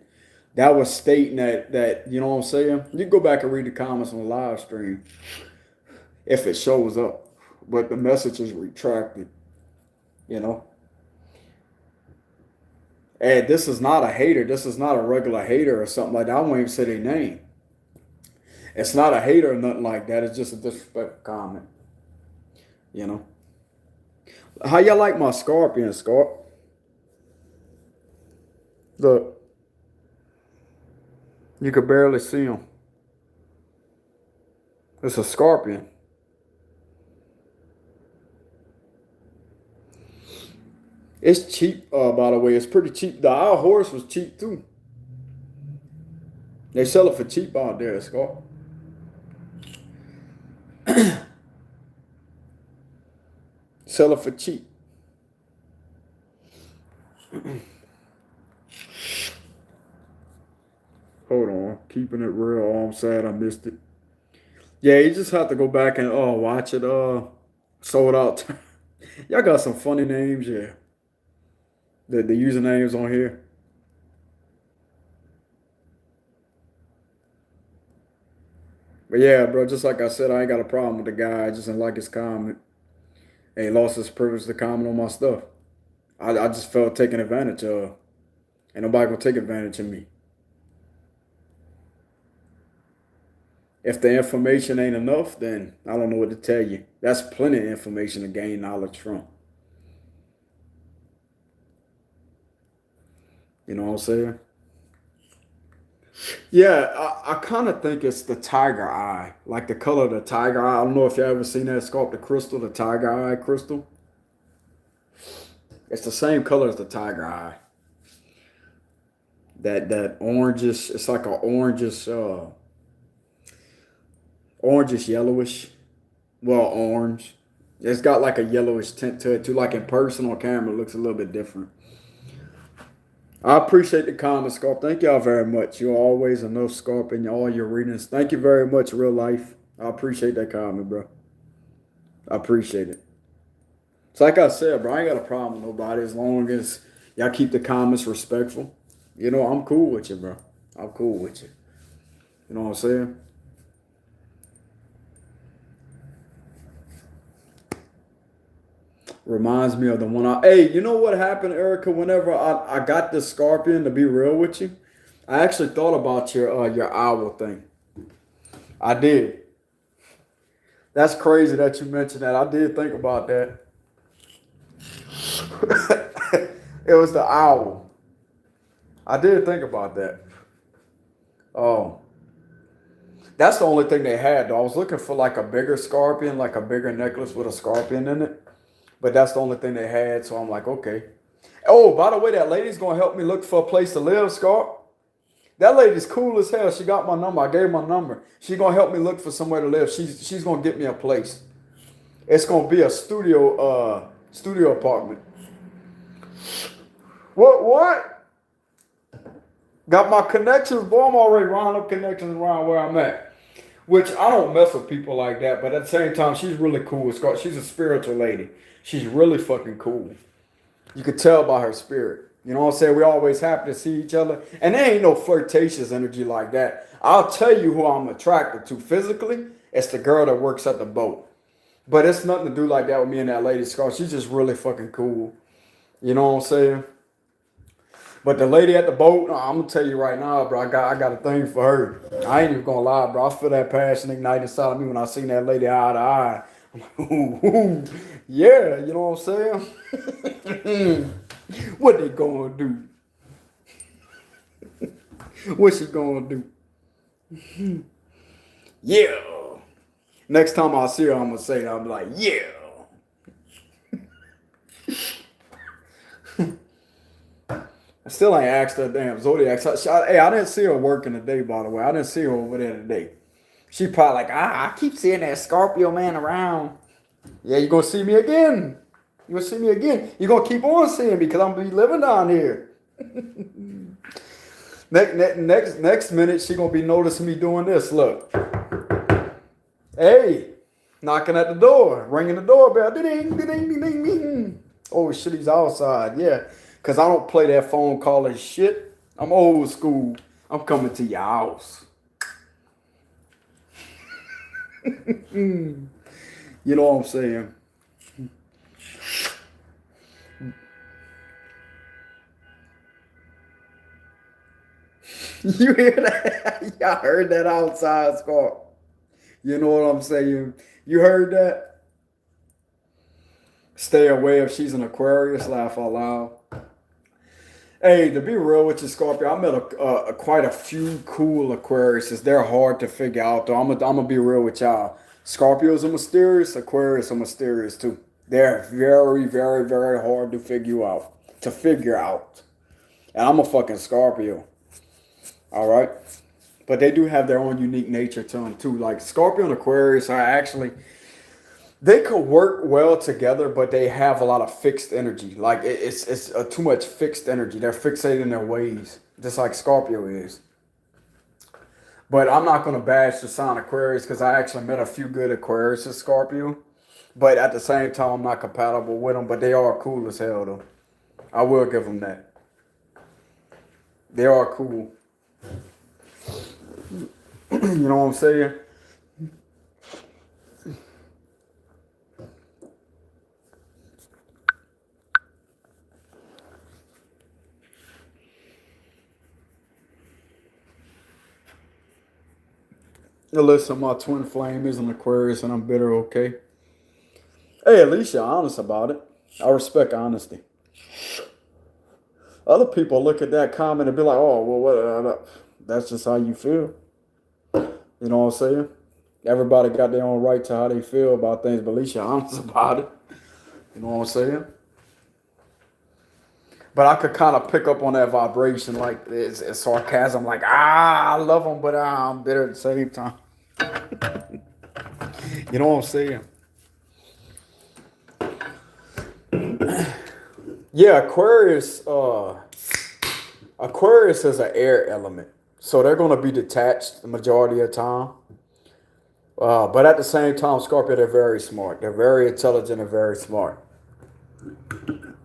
A: That was stating that you know what I'm saying? You can go back and read the comments on the live stream if it shows up. But the message is retracted, you know? And this is not a hater. This is not a regular hater or something like that. I won't even say their name. It's not a hater or nothing like that. It's just a disrespectful comment, you know? How y'all like my scorpion, Scott? Look. You could barely see him. It's a scorpion. It's cheap, by the way. It's pretty cheap. The Our horse was cheap, too. They sell it for cheap out there, Scott. Sell it for cheap. Hold on. Keeping it real. Oh, I'm sad I missed it. Yeah, you just have to go back and watch it. Sold out. Y'all got some funny names, yeah. The usernames on here. But yeah, bro, just like I said, I ain't got a problem with the guy. I just didn't like his comment. And he lost his privilege to comment on my stuff. I just felt taken advantage of. Ain't nobody gonna take advantage of me. If the information ain't enough, then I don't know what to tell you. That's plenty of information to gain knowledge from. You know what I'm saying? Yeah, I kind of think it's the tiger eye, like the color of the tiger eye. I don't know if you ever seen that sculpt, the crystal, the tiger eye crystal. It's the same color as the tiger eye. That orangish, it's like a orangish yellowish. Well, orange. It's got like a yellowish tint to it too. Like in person on camera, it looks a little bit different. I appreciate the comments, Scarp. Thank y'all very much. You're always enough, Scarp, in all your readings. Thank you very much, real life. I appreciate that comment, bro. I appreciate it. It's like I said, bro, I ain't got a problem with nobody as long as y'all keep the comments respectful. You know, I'm cool with you, bro. I'm cool with you. You know what I'm saying? Reminds me of the one hey, you know what happened, Erica? Whenever I got this scorpion, to be real with you, I actually thought about your owl thing. I did. That's crazy that you mentioned that. I did think about that. It was the owl. I did think about that. Oh. That's the only thing they had, though. I was looking for like a bigger scorpion, like a bigger necklace with a scorpion in it. But that's the only thing they had, so I'm like, okay. Oh, by the way, that lady's going to help me look for a place to live, Scarp. That lady's cool as hell. She got my number. I gave her my number. She's going to help me look for somewhere to live. She's going to get me a place. It's going to be a studio apartment. What? Got my connections, boy. I'm already rounding up connections around where I'm at. Which I don't mess with people like that, but at the same time, she's really cool. She's a spiritual lady. She's really fucking cool. You could tell by her spirit. You know what I'm saying? We always happy to see each other. And there ain't no flirtatious energy like that. I'll tell you who I'm attracted to physically. It's the girl that works at the boat. But it's nothing to do like that with me and that lady, Scar. She's just really fucking cool. You know what I'm saying? But the lady at the boat, I'm going to tell you right now, bro, I got a thing for her. I ain't even going to lie, bro. I feel that passion ignite inside of me when I seen that lady eye to eye. I'm like, ooh, yeah, you know what I'm saying? What they gonna do? What she gonna do? Yeah. Next time I see her, I'm gonna say that. I'm like, yeah. I still ain't asked her damn zodiac. Hey, I didn't see her working today, by the way. I didn't see her over there today. She probably like, I keep seeing that Scorpio man around. Yeah, you gonna see me again. You're going to see me again. You're going to keep on seeing me because I'm going to be living down here. Next minute, she's going to be noticing me doing this. Look. Hey. Knocking at the door. Ringing the doorbell. Ding, ding, ding, ding, ding. Oh, shit, he's outside. Yeah. Because I don't play that phone calling shit. I'm old school. I'm coming to your house. You know what I'm saying? You hear that? Y'all heard that outside, Scarp. You know what I'm saying? You heard that? Stay away if she's an Aquarius, laugh out loud. Hey, to be real with you, Scorpio, I met quite a few cool Aquariuses. They're hard to figure out, though. I'm gonna be real with y'all. Scorpios are mysterious. Aquarius are mysterious, too. They're very, very, very hard to figure out. And I'm a fucking Scorpio. All right. But they do have their own unique nature to them too. Like Scorpio and Aquarius are actually, they could work well together, but they have a lot of fixed energy. Like it's too much fixed energy. They're fixated in their ways, just like Scorpio is. But I'm not going to bash the sign Aquarius because I actually met a few good Aquarius and Scorpio. But at the same time, I'm not compatible with them. But they are cool as hell though. I will give them that. They are cool. You know what I'm saying? Now listen, my twin flame is an Aquarius and I'm bitter, okay? Hey, at least you're honest about it. I respect honesty. Other people look at that comment and be like, oh, well, what? That's just how you feel. You know what I'm saying? Everybody got their own right to how they feel about things, but at least you're honest about it. You know what I'm saying? But I could kind of pick up on that vibration, like it's sarcasm, like, I love them, but I'm bitter at the same time. You know what I'm saying? Yeah, Aquarius is an air element. So they're going to be detached the majority of the time. But at the same time, Scorpio, they're very smart. They're very intelligent and very smart.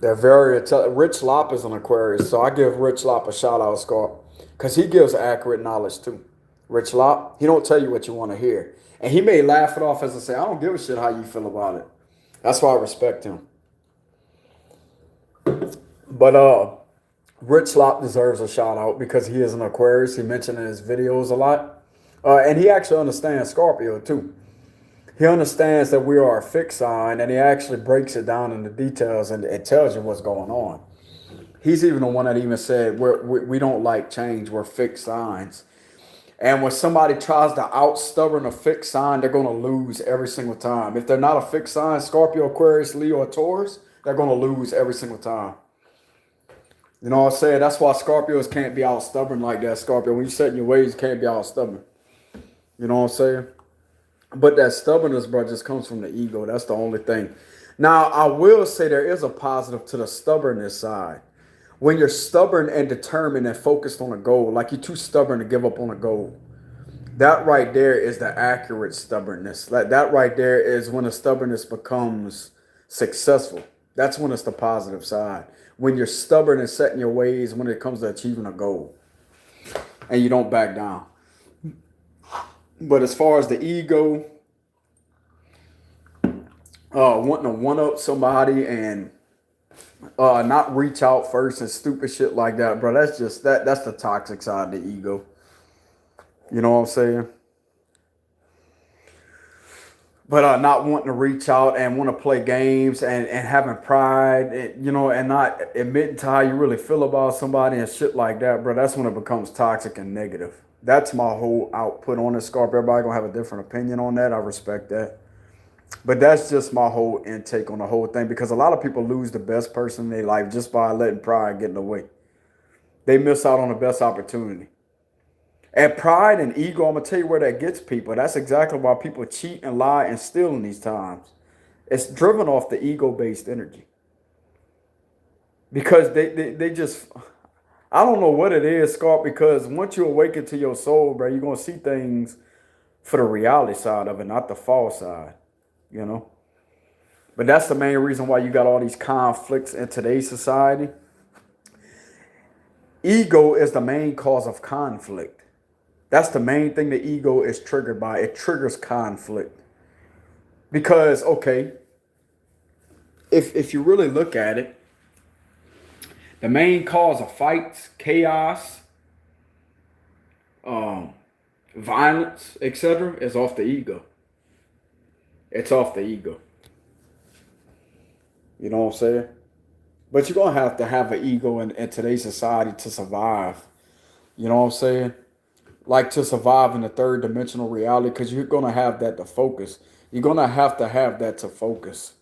A: They're very intelligent. Rich Lop is an Aquarius, so I give Rich Lop a shout out, Scorp, because he gives accurate knowledge too. Rich Lop, he don't tell you what you want to hear. And he may laugh it off as I say, I don't give a shit how you feel about it. That's why I respect him. But Rich Lop deserves a shout out because he is an Aquarius. He mentioned in his videos a lot. And he actually understands Scorpio too. He understands that we are a fixed sign, and he actually breaks it down into details and it tells you what's going on. He's even the one that even said we don't like change. We're fixed signs. And when somebody tries to out stubborn a fixed sign, they're going to lose every single time. If they're not a fixed sign, Scorpio, Aquarius, Leo, or Taurus, they're going to lose every single time. You know what I'm saying? That's why Scorpios can't be out stubborn like that, Scorpio. When you set in your ways, you can't be out stubborn. You know what I'm saying? But that stubbornness, bro, just comes from the ego. That's the only thing. Now, I will say there is a positive to the stubbornness side. When you're stubborn and determined and focused on a goal, like you're too stubborn to give up on a goal, that right there is the accurate stubbornness. Like that right there is when the stubbornness becomes successful. That's when it's the positive side. When you're stubborn and set in your ways when it comes to achieving a goal and you don't back down. But as far as the ego, wanting to one-up somebody and not reach out first and stupid shit like that, bro, that's just, that's the toxic side of the ego. You know what I'm saying? But not wanting to reach out and want to play games and having pride, and, you know, and not admitting to how you really feel about somebody and shit like that, bro, that's when it becomes toxic and negative. That's my whole output on this, Scorpio. Everybody gonna have a different opinion on that. I respect that. But that's just my whole intake on the whole thing, because a lot of people lose the best person in their life just by letting pride get in the way. They miss out on the best opportunity. And pride and ego, I'm going to tell you where that gets people. That's exactly why people cheat and lie and steal in these times. It's driven off the ego-based energy. Because they just, I don't know what it is, Scarp, because once you awaken to your soul, bro, you're going to see things for the reality side of it, not the false side, you know. But that's the main reason why you got all these conflicts in today's society. Ego is the main cause of conflict. That's the main thing the ego is triggered by. It triggers conflict. Because, okay, if you really look at it, the main cause of fights, chaos, violence, etc. is off the ego. It's off the ego. You know what I'm saying? But you're going to have an ego in today's society to survive. You know what I'm saying? Like to survive in the third dimensional reality, because you're going to have that to focus. You're going to have that to focus.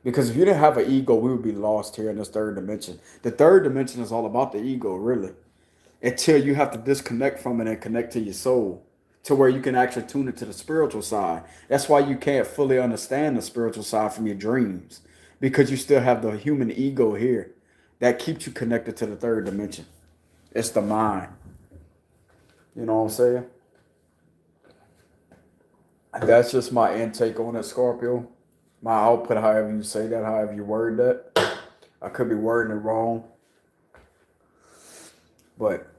A: Because if you didn't have an ego, we would be lost here in this third dimension. The third dimension is all about the ego, really. Until you have to disconnect from it and connect to your soul, to where you can actually tune it to the spiritual side. That's why you can't fully understand the spiritual side from your dreams, because you still have the human ego here that keeps you connected to the third dimension. It's the mind. You know what I'm saying? That's just my intake on it, Scorpio. My output, however you say that, however you word that. I could be wording it wrong. But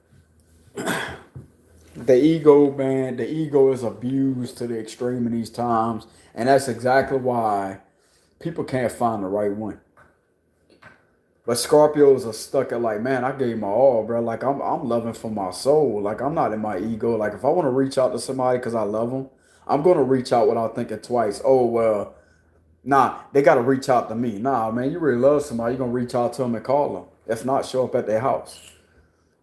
A: the ego, man, the ego is abused to the extreme in these times. And that's exactly why people can't find the right one. But Scorpios are stuck at like, man, I gave my all, bro. Like, I'm loving for my soul. Like, I'm not in my ego. Like, if I want to reach out to somebody because I love them, I'm going to reach out without thinking twice. Oh, well, nah, they got to reach out to me. Nah, man, you really love somebody, you're going to reach out to them and call them. If not, show up at their house.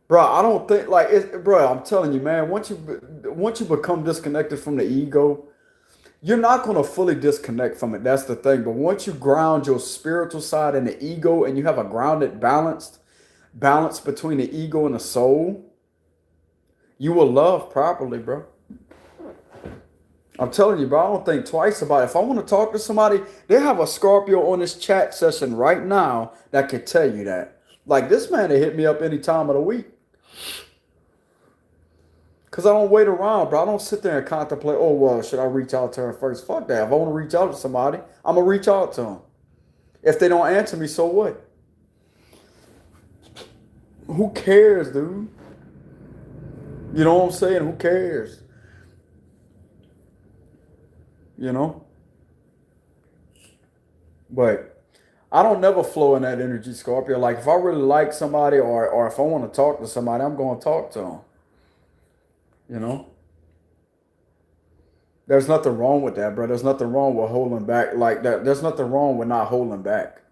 A: Bro, I don't think, like, bro, I'm telling you, man, once you become disconnected from the ego, you're not going to fully disconnect from it. That's the thing. But once you ground your spiritual side in the ego and you have a grounded balance between the ego and the soul, you will love properly, bro. I'm telling you, bro, I don't think twice about it. If I want to talk to somebody, they have a Scorpio on this chat session right now that can tell you that. Like, this man, they hit me up any time of the week. Because I don't wait around, bro. I don't sit there and contemplate, oh, well, should I reach out to her first? Fuck that. If I want to reach out to somebody, I'm going to reach out to them. If they don't answer me, so what? Who cares, dude? You know what I'm saying? Who cares? You know? But I don't never flow in that energy, Scorpio. Like if I really like somebody or if I want to talk to somebody, I'm going to talk to them. You know? There's nothing wrong with that, bro. There's nothing wrong with holding back like that. There's nothing wrong with not holding back.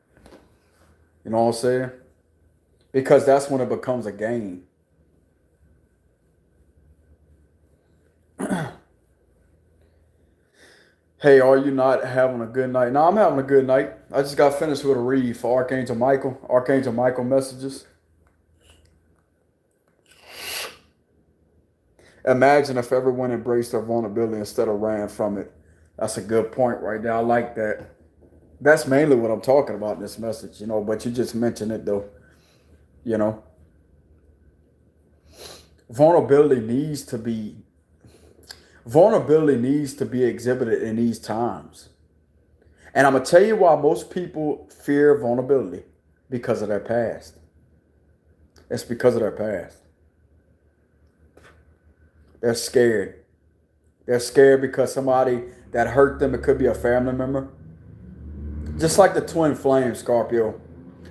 A: You know what I'm saying? Because that's when it becomes a game. Hey, are you not having a good night? No, I'm having a good night. I just got finished with a read for Archangel Michael. Archangel Michael messages. Imagine if everyone embraced their vulnerability instead of ran from it. That's a good point right there. I like that. That's mainly what I'm talking about in this message, you know, but you just mentioned it though, you know. Vulnerability needs to be exhibited in these times. And I'm going to tell you why most people fear vulnerability, because of their past. It's because of their past. They're scared. They're scared because somebody that hurt them, it could be a family member. Just like the twin flame, Scorpio.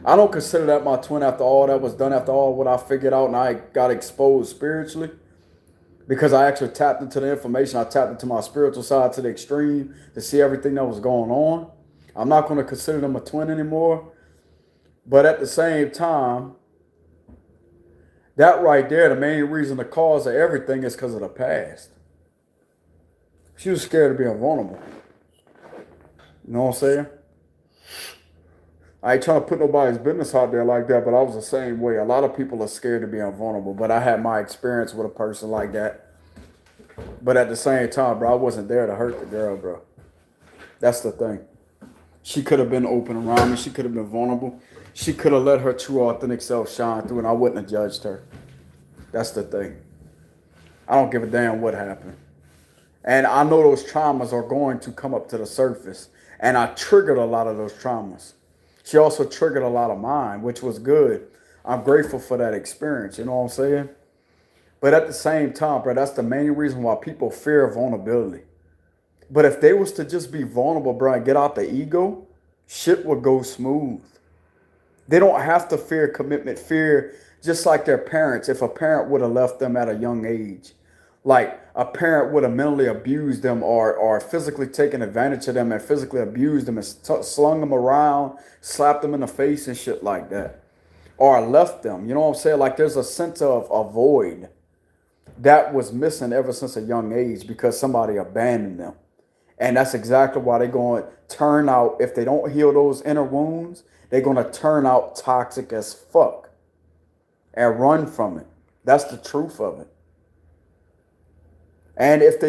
A: I don't consider that my twin after all that was done, after all what I figured out and I got exposed spiritually. Because I actually tapped into the information. I tapped into my spiritual side to the extreme to see everything that was going on. I'm not going to consider them a twin anymore. But at the same time, that right there, the main reason, the cause of everything is because of the past. She was scared of being vulnerable. You know what I'm saying? I ain't trying to put nobody's business out there like that, but I was the same way. A lot of people are scared of being vulnerable, but I had my experience with a person like that. But at the same time, bro, I wasn't there to hurt the girl, bro. That's the thing. She could have been open around me. She could have been vulnerable. She could have let her true, authentic self shine through, and I wouldn't have judged her. That's the thing. I don't give a damn what happened. And I know those traumas are going to come up to the surface. And I triggered a lot of those traumas. She also triggered a lot of mine, which was good. I'm grateful for that experience, you know what I'm saying? But at the same time, bro, that's the main reason why people fear vulnerability. But if they was to just be vulnerable, bro, and get out the ego, shit would go smooth. They don't have to fear commitment, fear just like their parents. If a parent would have left them at a young age, like a parent would have mentally abused them or physically taken advantage of them and physically abused them and slung them around, slapped them in the face and shit like that. Or left them, you know what I'm saying? Like there's a sense of a void that was missing ever since a young age because somebody abandoned them. And that's exactly why they're going to turn out, if they don't heal those inner wounds, they're going to turn out toxic as fuck and run from it. That's the truth of it. And if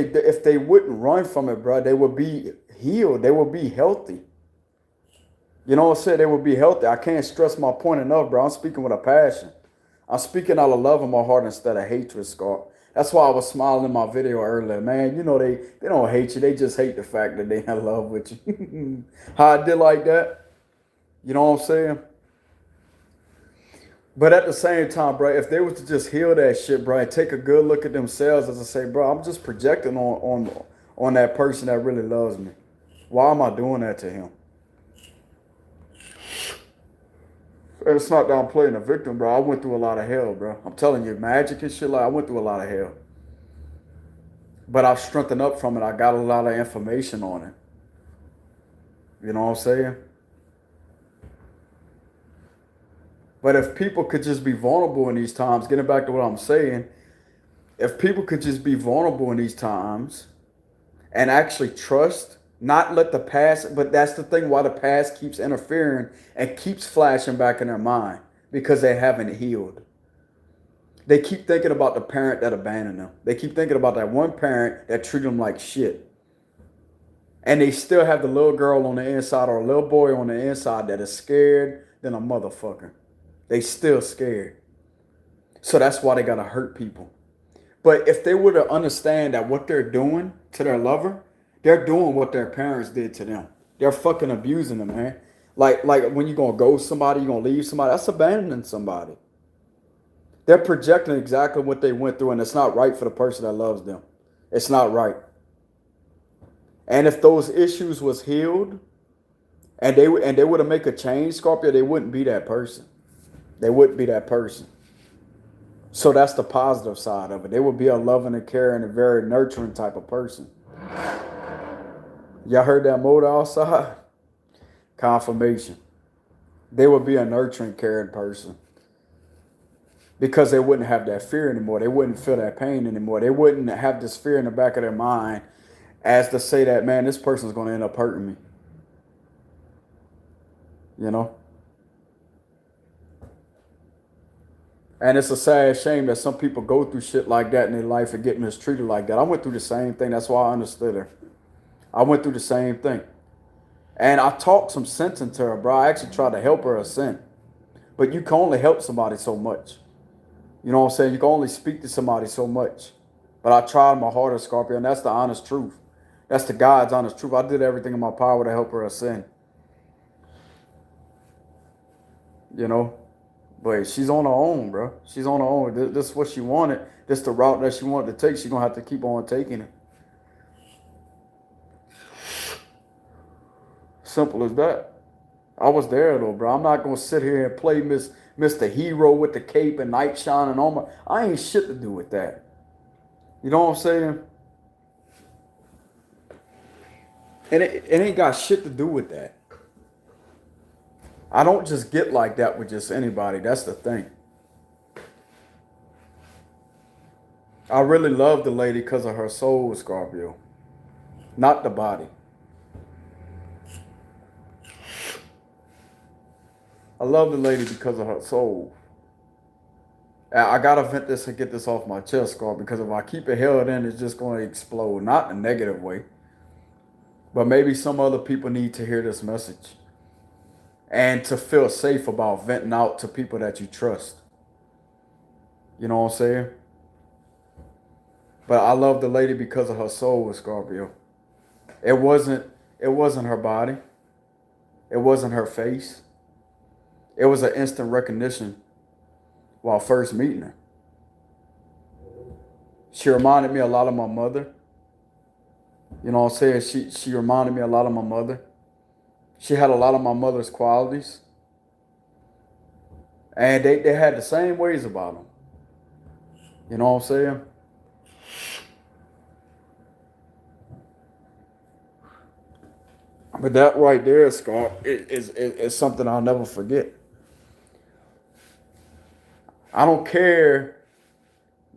A: they wouldn't run from it, bro, they would be healed. They would be healthy. You know what I'm saying? They would be healthy. I can't stress my point enough, bro. I'm speaking with a passion. I'm speaking out of love in my heart instead of hatred, Scar. That's why I was smiling in my video earlier, man. You know, they don't hate you. They just hate the fact that they in love with you. How I did like that. You know what I'm saying? But at the same time, bro, if they was to just heal that shit, bro, and take a good look at themselves as I say, bro, I'm just projecting on that person that really loves me. Why am I doing that to him? And it's not that I'm playing a victim, bro. I went through a lot of hell, bro. I'm telling you, magic and shit, like I went through a lot of hell. But I've strengthened up from it. I got a lot of information on it. You know what I'm saying? But if people could just be vulnerable in these times, getting back to what I'm saying, if people could just be vulnerable in these times and actually trust, not let the past, but that's the thing why the past keeps interfering and keeps flashing back in their mind, because they haven't healed. They keep thinking about the parent that abandoned them. They keep thinking about that one parent that treated them like shit. And they still have the little girl on the inside or a little boy on the inside that is scared than a motherfucker. They still scared. So that's why they gotta hurt people. But if they were to understand that what they're doing to their lover, they're doing what their parents did to them. They're fucking abusing them, man. Like when you're gonna ghost somebody, you're gonna leave somebody, that's abandoning somebody. They're projecting exactly what they went through, and it's not right for the person that loves them. It's not right. And if those issues was healed, And they would have make a change, Scorpio, they wouldn't be that person. They wouldn't be that person. So that's the positive side of it. They would be a loving and caring and very nurturing type of person. Y'all heard that motor outside? Confirmation. They would be a nurturing, caring person. Because they wouldn't have that fear anymore. They wouldn't feel that pain anymore. They wouldn't have this fear in the back of their mind as to say that, man, this person's going to end up hurting me. You know? And it's a sad shame that some people go through shit like that in their life and get mistreated like that. I went through the same thing. That's why I understood her. I went through the same thing. And I talked some sense into her, bro. I actually tried to help her ascend. But you can only help somebody so much. You know what I'm saying? You can only speak to somebody so much. But I tried my hardest, Scorpio, and that's the honest truth. That's the God's honest truth. I did everything in my power to help her ascend. You know? But she's on her own, bro. She's on her own. This is what she wanted. This is the route that she wanted to take. She's going to have to keep on taking it. Simple as that. I was there, though, bro. I'm not going to sit here and play Mr. Hero with the cape and knight shining on my... I ain't shit to do with that. You know what I'm saying? And it ain't got shit to do with that. I don't just get like that with just anybody. That's the thing. I really love the lady because of her soul, Scorpio. Not the body. I love the lady because of her soul. I gotta vent this and get this off my chest, Scorpio, because if I keep it held in, it's just going to explode. Not in a negative way. But maybe some other people need to hear this message. And to feel safe about venting out to people that you trust. You know what I'm saying? But I love the lady because of her soul, Scorpio. It wasn't her body. It wasn't her face. It was an instant recognition while first meeting her. She reminded me a lot of my mother. You know what I'm saying? She reminded me a lot of my mother. She had a lot of my mother's qualities. And they had the same ways about them. You know what I'm saying? But that right there, Scar, is something I'll never forget. I don't care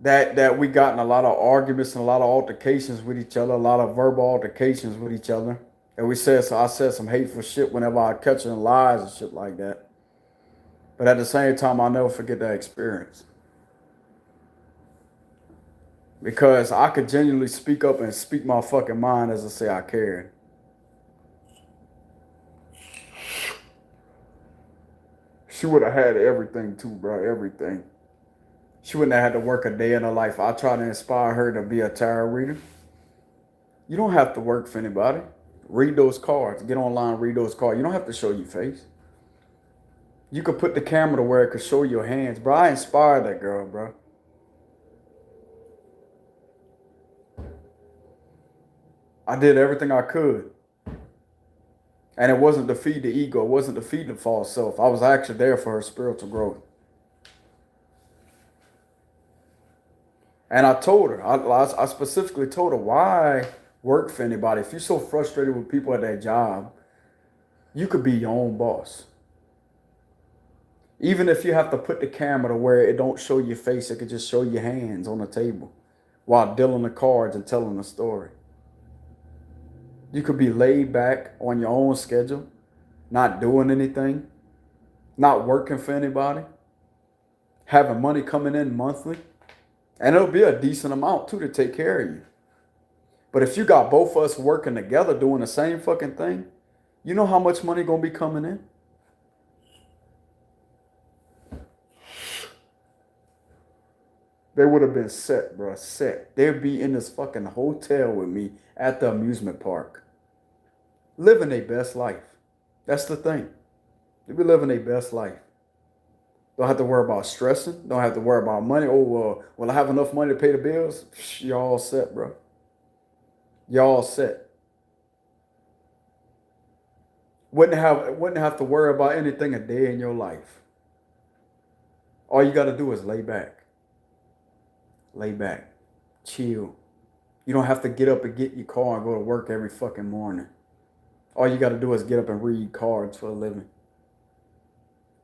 A: that we got in a lot of arguments and a lot of altercations with each other, a lot of verbal altercations with each other. And I said some hateful shit whenever I catch her in lies and shit like that. But at the same time, I'll never forget that experience. Because I could genuinely speak up and speak my fucking mind as I say I cared. She would have had everything too, bro, everything. She wouldn't have had to work a day in her life. I try to inspire her to be a tarot reader. You don't have to work for anybody. Read those cards. Get online, read those cards. You don't have to show your face. You could put the camera to where it could show your hands. Bro, I inspired that girl, bro. I did everything I could. And it wasn't to feed the ego. It wasn't to feed the false self. I was actually there for her spiritual growth. And I told her, I specifically told her, why work for anybody? If you're so frustrated with people at that job, you could be your own boss. Even if you have to put the camera to where it don't show your face, it could just show your hands on the table while dealing the cards and telling the story. You could be laid back on your own schedule, not doing anything, not working for anybody, having money coming in monthly. And it'll be a decent amount too to take care of you. But if you got both of us working together doing the same fucking thing, you know how much money gonna be coming in? They would have been set, bro, set. They'd be in this fucking hotel with me at the amusement park. Living their best life. That's the thing. They be living their best life. Don't have to worry about stressing. Don't have to worry about money. Oh, will I have enough money to pay the bills? Y'all set, bro. Y'all set. Wouldn't have to worry about anything a day in your life. All you got to do is lay back, chill. You don't have to get up and get your car and go to work every fucking morning. All you got to do is get up and read cards for a living.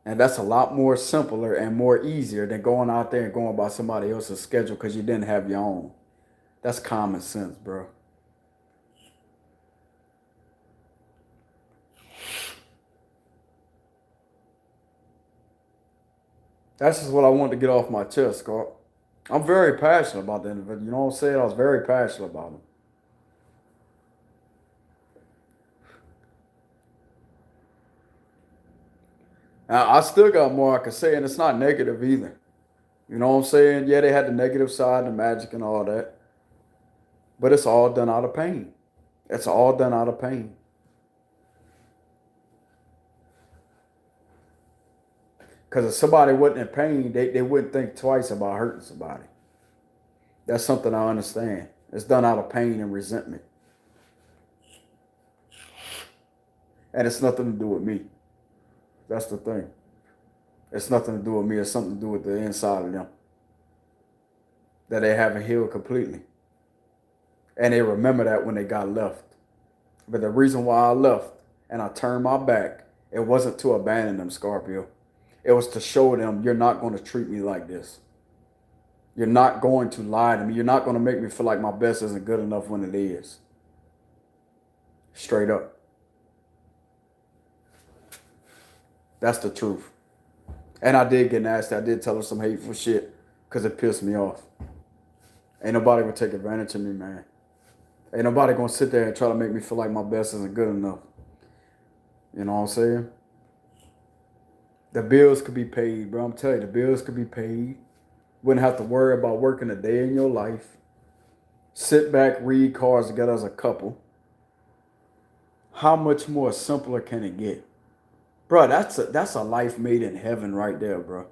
A: And that's a lot more simpler and more easier than going out there and going by somebody else's schedule because you didn't have your own. That's common sense, bro. That's just what I wanted to get off my chest, Scott. I'm very passionate about the individual. You know what I'm saying? I was very passionate about him. Now, I still got more I can say, and it's not negative either. You know what I'm saying? Yeah, they had the negative side, the magic and all that. But it's all done out of pain. It's all done out of pain. Because if somebody wasn't in pain, they wouldn't think twice about hurting somebody. That's something I understand. It's done out of pain and resentment. And it's nothing to do with me. That's the thing. It's nothing to do with me. It's something to do with the inside of them. That they haven't healed completely. And they remember that when they got left. But the reason why I left and I turned my back, it wasn't to abandon them, Scorpio. It was to show them, you're not going to treat me like this. You're not going to lie to me. You're not going to make me feel like my best isn't good enough when it is. Straight up. That's the truth. And I did get nasty. I did tell her some hateful shit because it pissed me off. Ain't nobody gonna take advantage of me, man. Ain't nobody gonna sit there and try to make me feel like my best isn't good enough. You know what I'm saying? The bills could be paid, bro. I'm telling you, the bills could be paid. Wouldn't have to worry about working a day in your life. Sit back, read cards together as a couple. How much more simpler can it get? Bro, that's a life made in heaven right there, bro.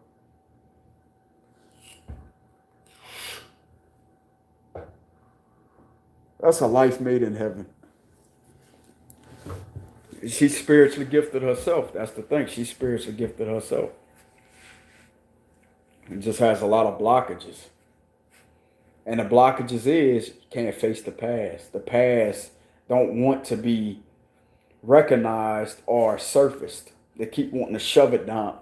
A: That's a life made in heaven. She's spiritually gifted herself. That's the thing. She's spiritually gifted herself. It just has a lot of blockages. And the blockages is you can't face the past. The past don't want to be recognized or surfaced. They keep wanting to shove it down.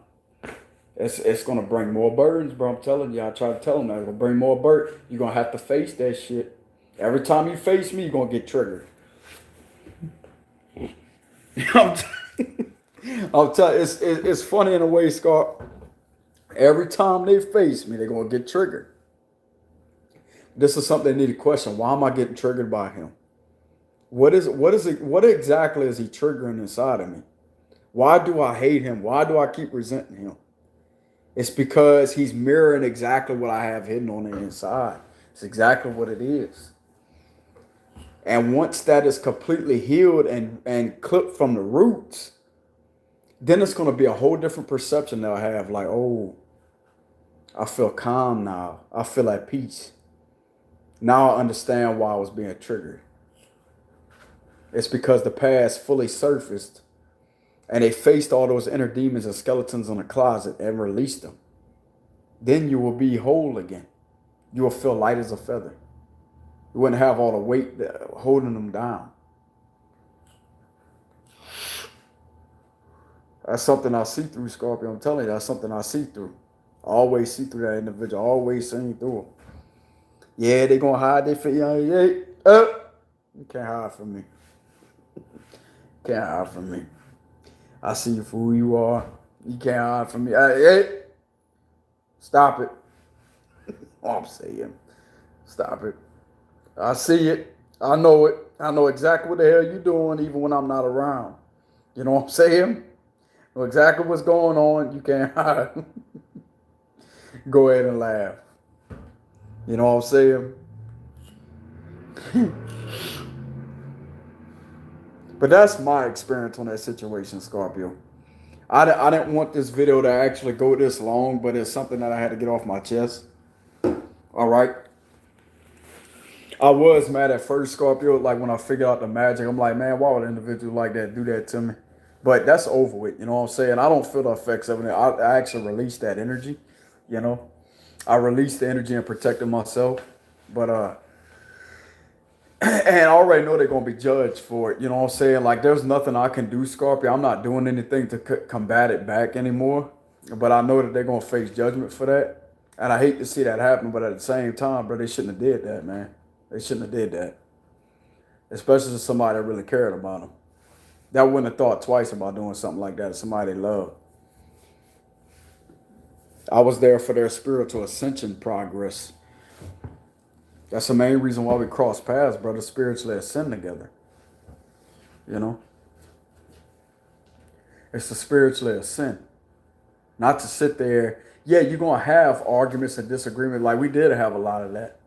A: It's going to bring more burdens, bro. I'm telling you. I try to tell them that. It's going to bring more burden. You're going to have to face that shit. Every time you face me, you're going to get triggered. I'm telling you, it's funny in a way, Scott. Every time they face me, they're going to get triggered. This is something they need to question. Why am I getting triggered by him? What exactly is he triggering inside of me? Why do I hate him? Why do I keep resenting him? It's because he's mirroring exactly what I have hidden on the inside. It's exactly what it is. And once that is completely healed and clipped from the roots, then it's going to be a whole different perception that I have. Like, oh, I feel calm now. I feel at peace. Now I understand why I was being triggered. It's because the past fully surfaced and they faced all those inner demons and skeletons in the closet and released them. Then you will be whole again. You will feel light as a feather. You wouldn't have all the weight holding them down. That's something I see through, Scorpio. I'm telling you, that's something I see through. I always see through that individual. I always see through them. Yeah, they gonna hide their face. You can't hide from me. Can't hide from me. I see you for who you are. You can't hide from me. Hey, stop it. Oh, I'm saying, stop it. I see it. I know it. I know exactly what the hell you're doing, even when I'm not around. You know what I'm saying? I know exactly what's going on. You can't hide. Go ahead and laugh. You know what I'm saying? But that's my experience on that situation, Scorpio. I didn't want this video to actually go this long, but it's something that I had to get off my chest. All right. I was mad at first, Scorpio. Like when I figured out the magic, I'm like, man, why would an individual like that do that to me? But that's over with, you know what I'm saying? I don't feel the effects of it. I actually release that energy, you know. I release the energy and protected myself. But and I already know they're gonna be judged for it, you know what I'm saying? Like there's nothing I can do, Scorpio. I'm not doing anything to combat it back anymore. But I know that they're gonna face judgment for that. And I hate to see that happen, but at the same time, bro, they shouldn't have did that, man. They shouldn't have did that. Especially to somebody that really cared about them. That wouldn't have thought twice about doing something like that to somebody they love. I was there for their spiritual ascension progress. That's the main reason why we cross paths, brother, spiritually ascend together. You know? It's to spiritually ascend. Not to sit there. Yeah, you're going to have arguments and disagreements. Like we did have a lot of that.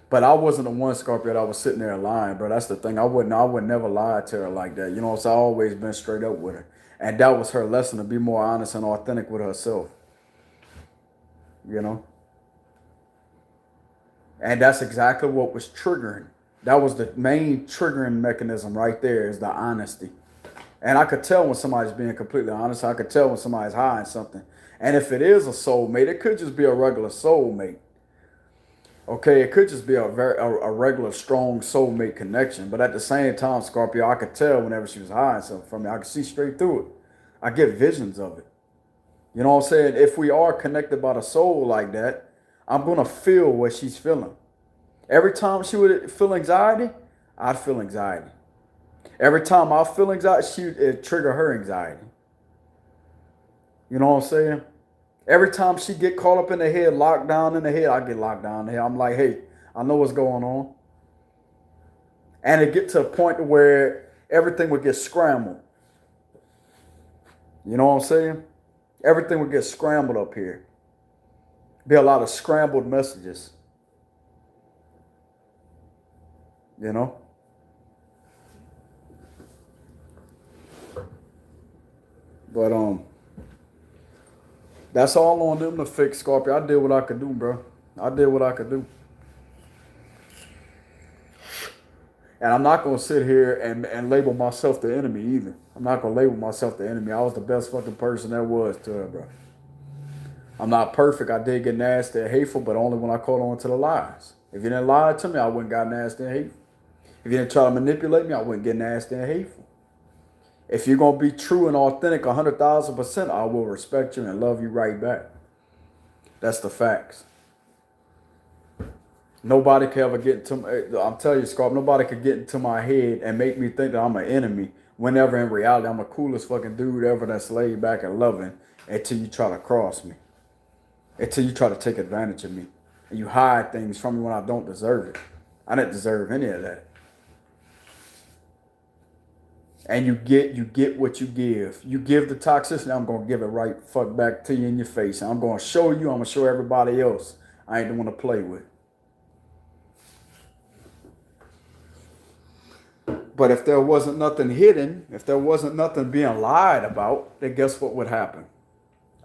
A: But I wasn't the one, Scorpio, that was sitting there lying, bro. That's the thing. I would never lie to her like that. You know, so I always been straight up with her. And that was her lesson, to be more honest and authentic with herself. You know? And that's exactly what was triggering. That was the main triggering mechanism right there, is the honesty. And I could tell when somebody's being completely honest. I could tell when somebody's hiding something. And if it is a soulmate, it could just be a regular soulmate. Okay, it could just be a regular strong soulmate connection. But at the same time, Scorpio, I could tell whenever she was hiding something from me. I could see straight through it. I get visions of it. You know what I'm saying? If we are connected by the soul like that, I'm going to feel what she's feeling. Every time she would feel anxiety, I'd feel anxiety. Every time I feel anxiety, it'd trigger her anxiety. You know what I'm saying? Every time she get caught up in the head, locked down in the head, I get locked down in the head. I'm like, hey, I know what's going on. And it get to a point where everything would get scrambled. You know what I'm saying? Everything would get scrambled up here. Be a lot of scrambled messages. You know? But that's all on them to fix, Scorpio. I did what I could do, bro. I did what I could do. And I'm not going to sit here and label myself the enemy either. I'm not going to label myself the enemy. I was the best fucking person there was to her, bro. I'm not perfect. I did get nasty and hateful, but only when I caught on to the lies. If you didn't lie to me, I wouldn't got nasty and hateful. If you didn't try to manipulate me, I wouldn't get nasty and hateful. If you're going to be true and authentic 100,000%, I will respect you and love you right back. That's the facts. Nobody can ever get into I'm telling you, Scarp, nobody could get into my head and make me think that I'm an enemy, whenever in reality I'm the coolest fucking dude ever that's laid back and loving, until you try to cross me. Until you try to take advantage of me. And you hide things from me when I don't deserve it. I didn't deserve any of that. And you get what you give. You give the toxicity, I'm going to give it right fuck back to you in your face. And I'm going to show you, I'm going to show everybody else I ain't the one to play with. But if there wasn't nothing hidden, if there wasn't nothing being lied about, then guess what would happen?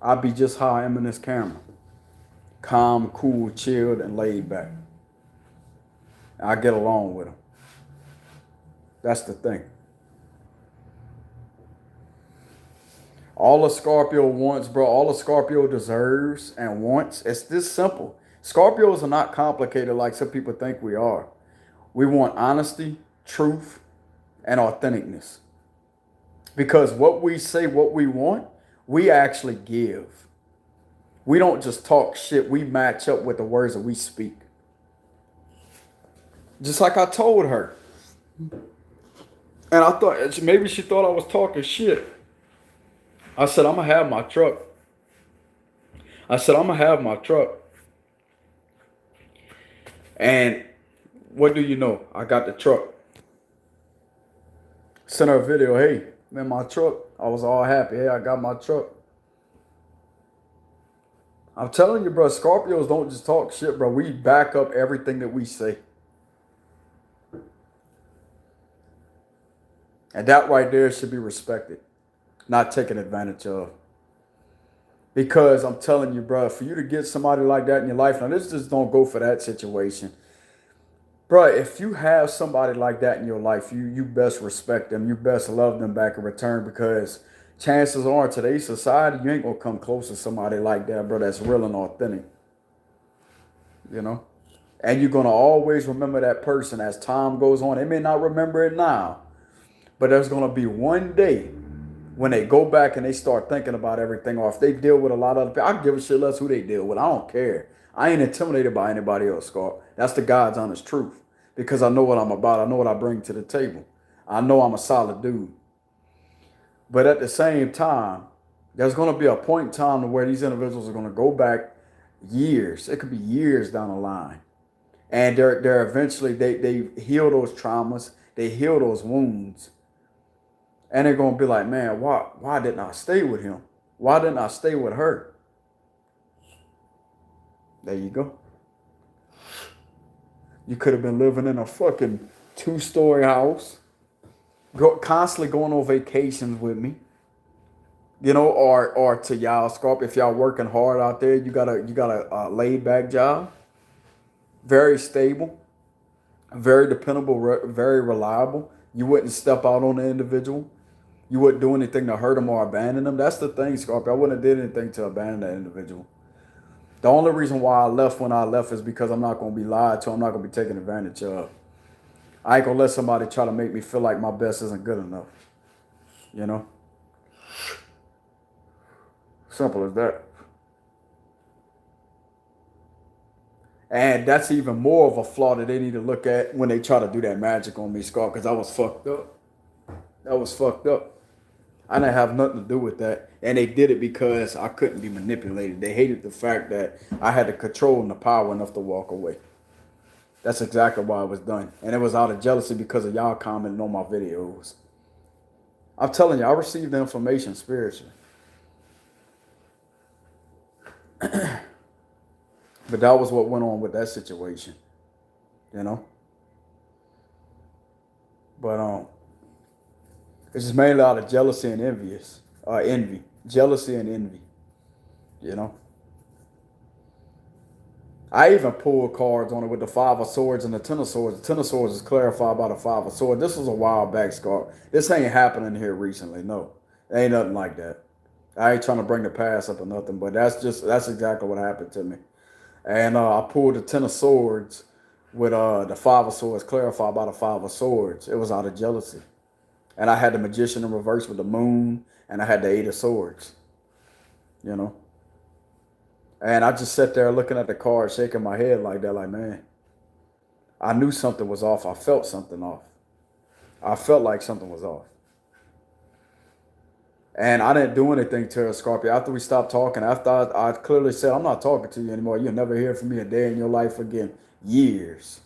A: I'd be just how I am in this camera. Calm, cool, chilled, and laid back. I get along with them. That's the thing. All a Scorpio wants, bro, all a Scorpio deserves and wants, it's this simple. Scorpios are not complicated like some people think we are. We want honesty, truth, and authenticness. Because what we say, what we want, we actually give. We don't just talk shit. We match up with the words that we speak. Just like I told her. And I thought, maybe she thought I was talking shit. I said, I'm going to have my truck. I said, I'm going to have my truck. And what do you know? I got the truck. Sent her a video. Hey, I'm in my truck. I was all happy. Hey, I got my truck. I'm telling you, bro, Scorpios don't just talk shit, bro. We back up everything that we say. And that right there should be respected, not taken advantage of. Because I'm telling you, bro, for you to get somebody like that in your life, now this just don't go for that situation. Bro, if you have somebody like that in your life, you best respect them. You best love them back in return, because chances are in today's society, you ain't gonna come close to somebody like that, bro, that's real and authentic. You know? And you're gonna always remember that person as time goes on. They may not remember it now, but there's gonna be one day when they go back and they start thinking about everything, or if they deal with a lot of other people. I give a shit less who they deal with. I don't care. I ain't intimidated by anybody else, Scott. That's the God's honest truth. Because I know what I'm about. I know what I bring to the table. I know I'm a solid dude. But at the same time, there's going to be a point in time where these individuals are going to go back years. It could be years down the line. And they're eventually, they heal those traumas. They heal those wounds. And they're going to be like, man, why didn't I stay with him? Why didn't I stay with her? There you go. You could have been living in a fucking 2-story house, constantly going on vacations with me, you know, or to y'all, Scorpio, if y'all working hard out there, you got a laid back job, very stable, very dependable, very reliable. You wouldn't step out on the individual. You wouldn't do anything to hurt them or abandon them. That's the thing, Scorpio. I wouldn't have did anything to abandon that individual. The only reason why I left when I left is because I'm not going to be lied to. I'm not going to be taken advantage of. I ain't going to let somebody try to make me feel like my best isn't good enough. You know? Simple as that. And that's even more of a flaw that they need to look at when they try to do that magic on me, Scar, because I was fucked up. That was fucked up. I didn't have nothing to do with that. And they did it because I couldn't be manipulated. They hated the fact that I had the control and the power enough to walk away. That's exactly why it was done. And it was out of jealousy because of y'all commenting on my videos. I'm telling you, I received the information spiritually. But that was what went on with that situation. You know? But it's just mainly out of jealousy and envy. Jealousy and envy. You know? I even pulled cards on it with the 5 of Swords and the 10 of Swords. The 10 of Swords is clarified by the 5 of Swords. This was a while back, Scar. This ain't happening here recently. No. It ain't nothing like that. I ain't trying to bring the past up or nothing, but that's exactly what happened to me. And I pulled the 10 of Swords with the 5 of Swords clarified by the 5 of Swords. It was out of jealousy. And I had the Magician in reverse with the Moon, and I had the 8 of Swords. You know? And I just sat there looking at the card, shaking my head like that, like, man, I knew something was off. I felt something off. I felt like something was off. And I didn't do anything to her, Scorpio. After we stopped talking, after I clearly said, I'm not talking to you anymore. You'll never hear from me a day in your life again. Years.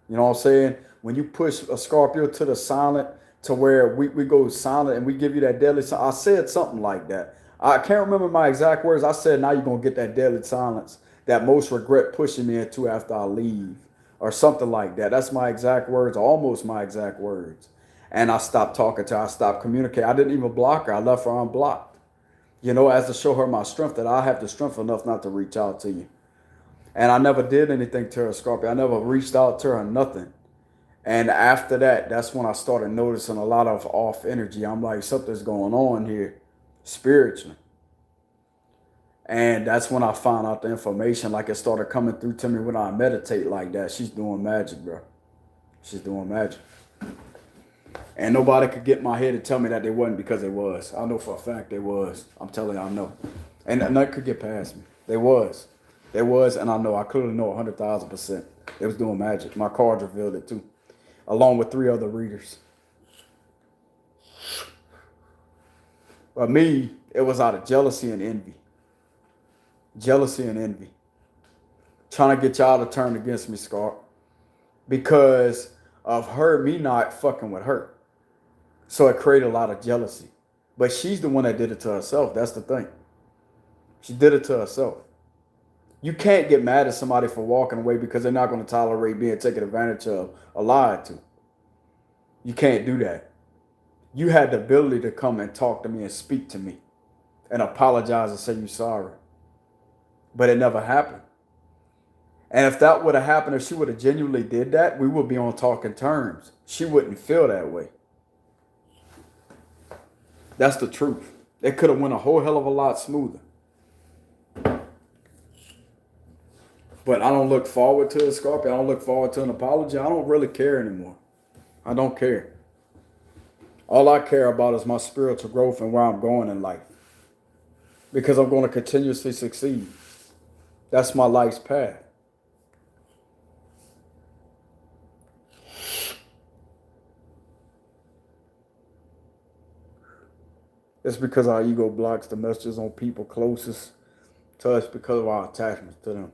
A: You know what I'm saying? When you push a Scorpio to the silent, to where we go silent and we give you that deadly silence. I said something like that. I can't remember my exact words. I said, now you're going to get that deadly silence that most regret pushing me into after I leave, or something like that. That's my exact words, almost my exact words. And I stopped talking to her. I stopped communicating. I didn't even block her. I left her unblocked. You know, as to show her my strength, that I have the strength enough not to reach out to you. And I never did anything to her, Scorpio. I never reached out to her, nothing. And after that, that's when I started noticing a lot of off energy. I'm like, something's going on here spiritually. And that's when I found out the information. Like, it started coming through to me when I meditate like that. She's doing magic, bro. She's doing magic. And nobody could get in my head and tell me that they wasn't, because they was. I know for a fact they was. I'm telling you, I know. And nothing could get past me. They was. They was, and I know. I clearly know 100,000%. They was doing magic. My cards revealed it too, along with 3 other readers. But me, it was out of jealousy and envy. Jealousy and envy. Trying to get y'all to turn against me, Scar. Because of her, me not fucking with her. So it created a lot of jealousy. But she's the one that did it to herself. That's the thing. She did it to herself. You can't get mad at somebody for walking away because they're not going to tolerate being taken advantage of or lied to. You can't do that. You had the ability to come and talk to me and speak to me and apologize and say you're sorry. But it never happened. And if that would have happened, if she would have genuinely did that, we would be on talking terms. She wouldn't feel that way. That's the truth. It could have went a whole hell of a lot smoother. But I don't look forward to it, Scorpio. I don't look forward to an apology. I don't really care anymore. I don't care. All I care about is my spiritual growth and where I'm going in life. Because I'm going to continuously succeed. That's my life's path. It's because our ego blocks the messages on people closest to us because of our attachments to them.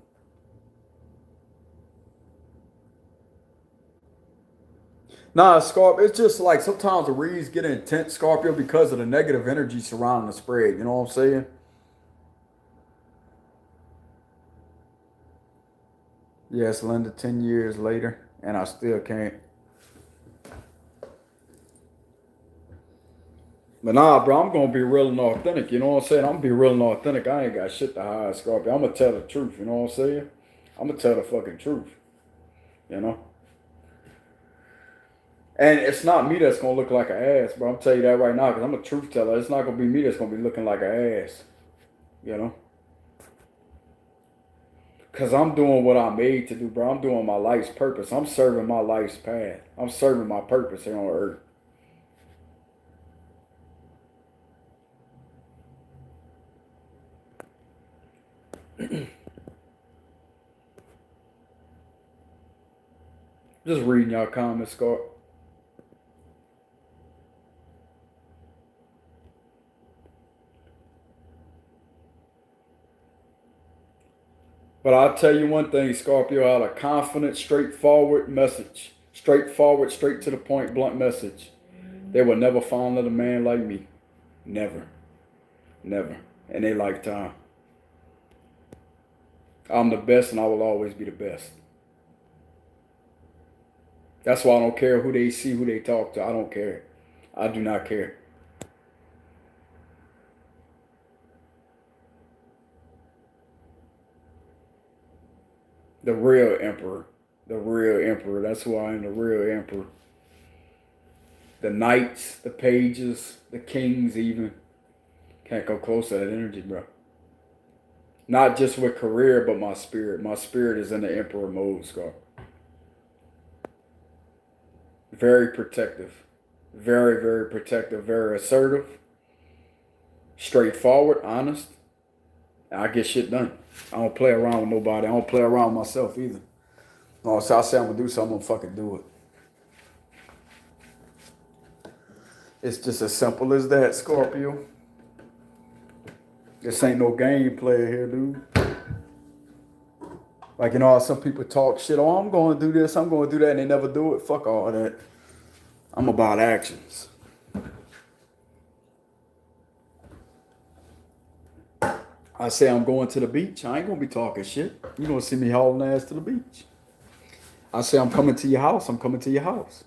A: Nah, Scorpio, it's just like sometimes the reads get intense, Scorpio, because of the negative energy surrounding the spread. You know what I'm saying? Yes, Linda, 10 years later, and I still can't. But nah, bro, I'm going to be real and authentic. You know what I'm saying? I'm going to be real and authentic. I ain't got shit to hide, Scorpio. I'm going to tell the truth. You know what I'm saying? I'm going to tell the fucking truth. You know? And it's not me that's going to look like an ass, bro. I'm telling you that right now because I'm a truth teller. It's not going to be me that's going to be looking like an ass. You know? Because I'm doing what I'm made to do, bro. I'm doing my life's purpose. I'm serving my life's path. I'm serving my purpose here on earth. Just reading y'all comments, Scott. But I'll tell you one thing, Scorpio, I had a confident, straightforward message. Straightforward, straight to the point, blunt message. They will never find another man like me. Never. Never. In their lifetime. I'm the best and I will always be the best. That's why I don't care who they see, who they talk to. I don't care. I do not care. The real emperor. The real emperor. That's who I am, the real emperor. The knights, the pages, the kings even. Can't go close to that energy, bro. Not just with career, but my spirit. My spirit is in the emperor mode, Scar. Very protective. Very, very protective. Very assertive. Straightforward, honest. I get shit done. I don't play around with nobody. I don't play around with myself either. No, so I say I'm going to do something, I'm going to fucking do it. It's just as simple as that, Scorpio. This ain't no game player here, dude. Like, you know how some people talk shit, oh, I'm going to do this, I'm going to do that, and they never do it. Fuck all that. I'm about actions. I say I'm going to the beach. I ain't going to be talking shit. You're going to see me hauling ass to the beach. I say I'm coming to your house. I'm coming to your house.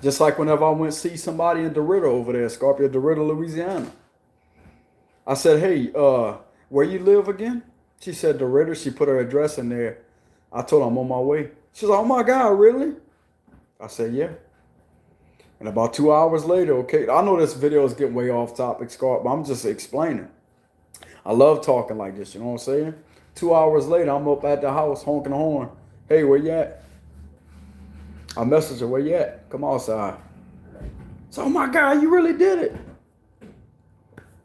A: Just like whenever I went to see somebody in DeRidder over there, Scorpio, DeRidder, Louisiana. I said, hey, where you live again? She said DeRidder. She put her address in there. I told her I'm on my way. She was like, oh my God, really? I said, yeah. And about 2 hours later, okay, I know this video is getting way off topic, Scorpio, but I'm just explaining. I love talking like this, you know what I'm saying? 2 hours later, I'm up at the house honking the horn. Hey, where you at? I messaged her, where you at? Come outside. So, oh my God, you really did it.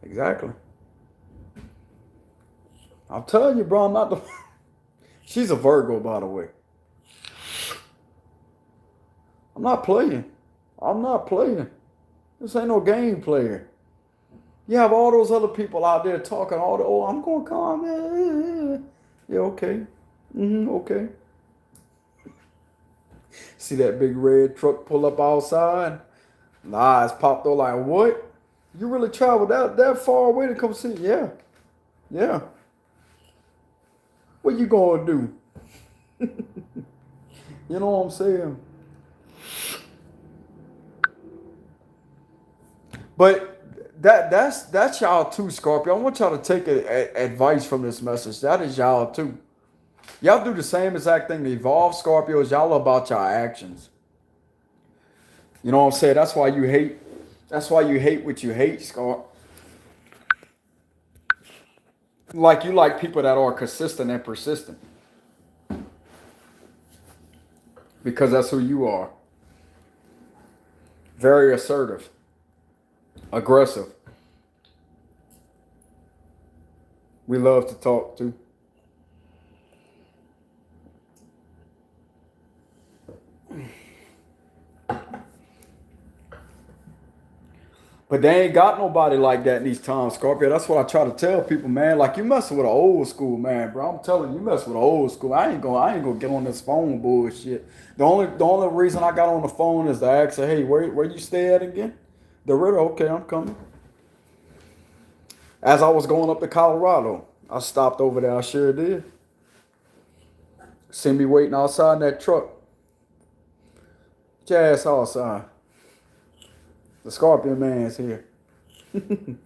A: Exactly. I'm telling you, bro, I'm not the... She's a Virgo, by the way. I'm not playing. I'm not playing. This ain't no game player. You have all those other people out there talking all the, oh, I'm going to come. Yeah, okay. Okay. See that big red truck pull up outside? The eyes popped up like, what? You really traveled that far away to come see? Yeah. Yeah. What you going to do? You know what I'm saying? But that's y'all too, Scorpio. I want y'all to take advice from this message. That is y'all too. Y'all do the same exact thing to evolve, Scorpios. Y'all are about your actions. You know what I'm saying? That's why you hate. That's why you hate what you hate, Scorp. Like you like people that are consistent and persistent. Because that's who you are. Very assertive. Aggressive. We love to talk too. But they ain't got nobody like that in these times, Scorpio. That's what I try to tell people, man. Like you messing with an old school, man, bro. I'm telling you, you messing with an old school. I ain't gonna get on this phone bullshit. The only reason I got on the phone is to ask her, hey, where you stay at again? The river, okay, I'm coming. As I was going up to Colorado, I stopped over there. I sure did. See me waiting outside in that truck. Get your ass outside. The Scorpion man's here. And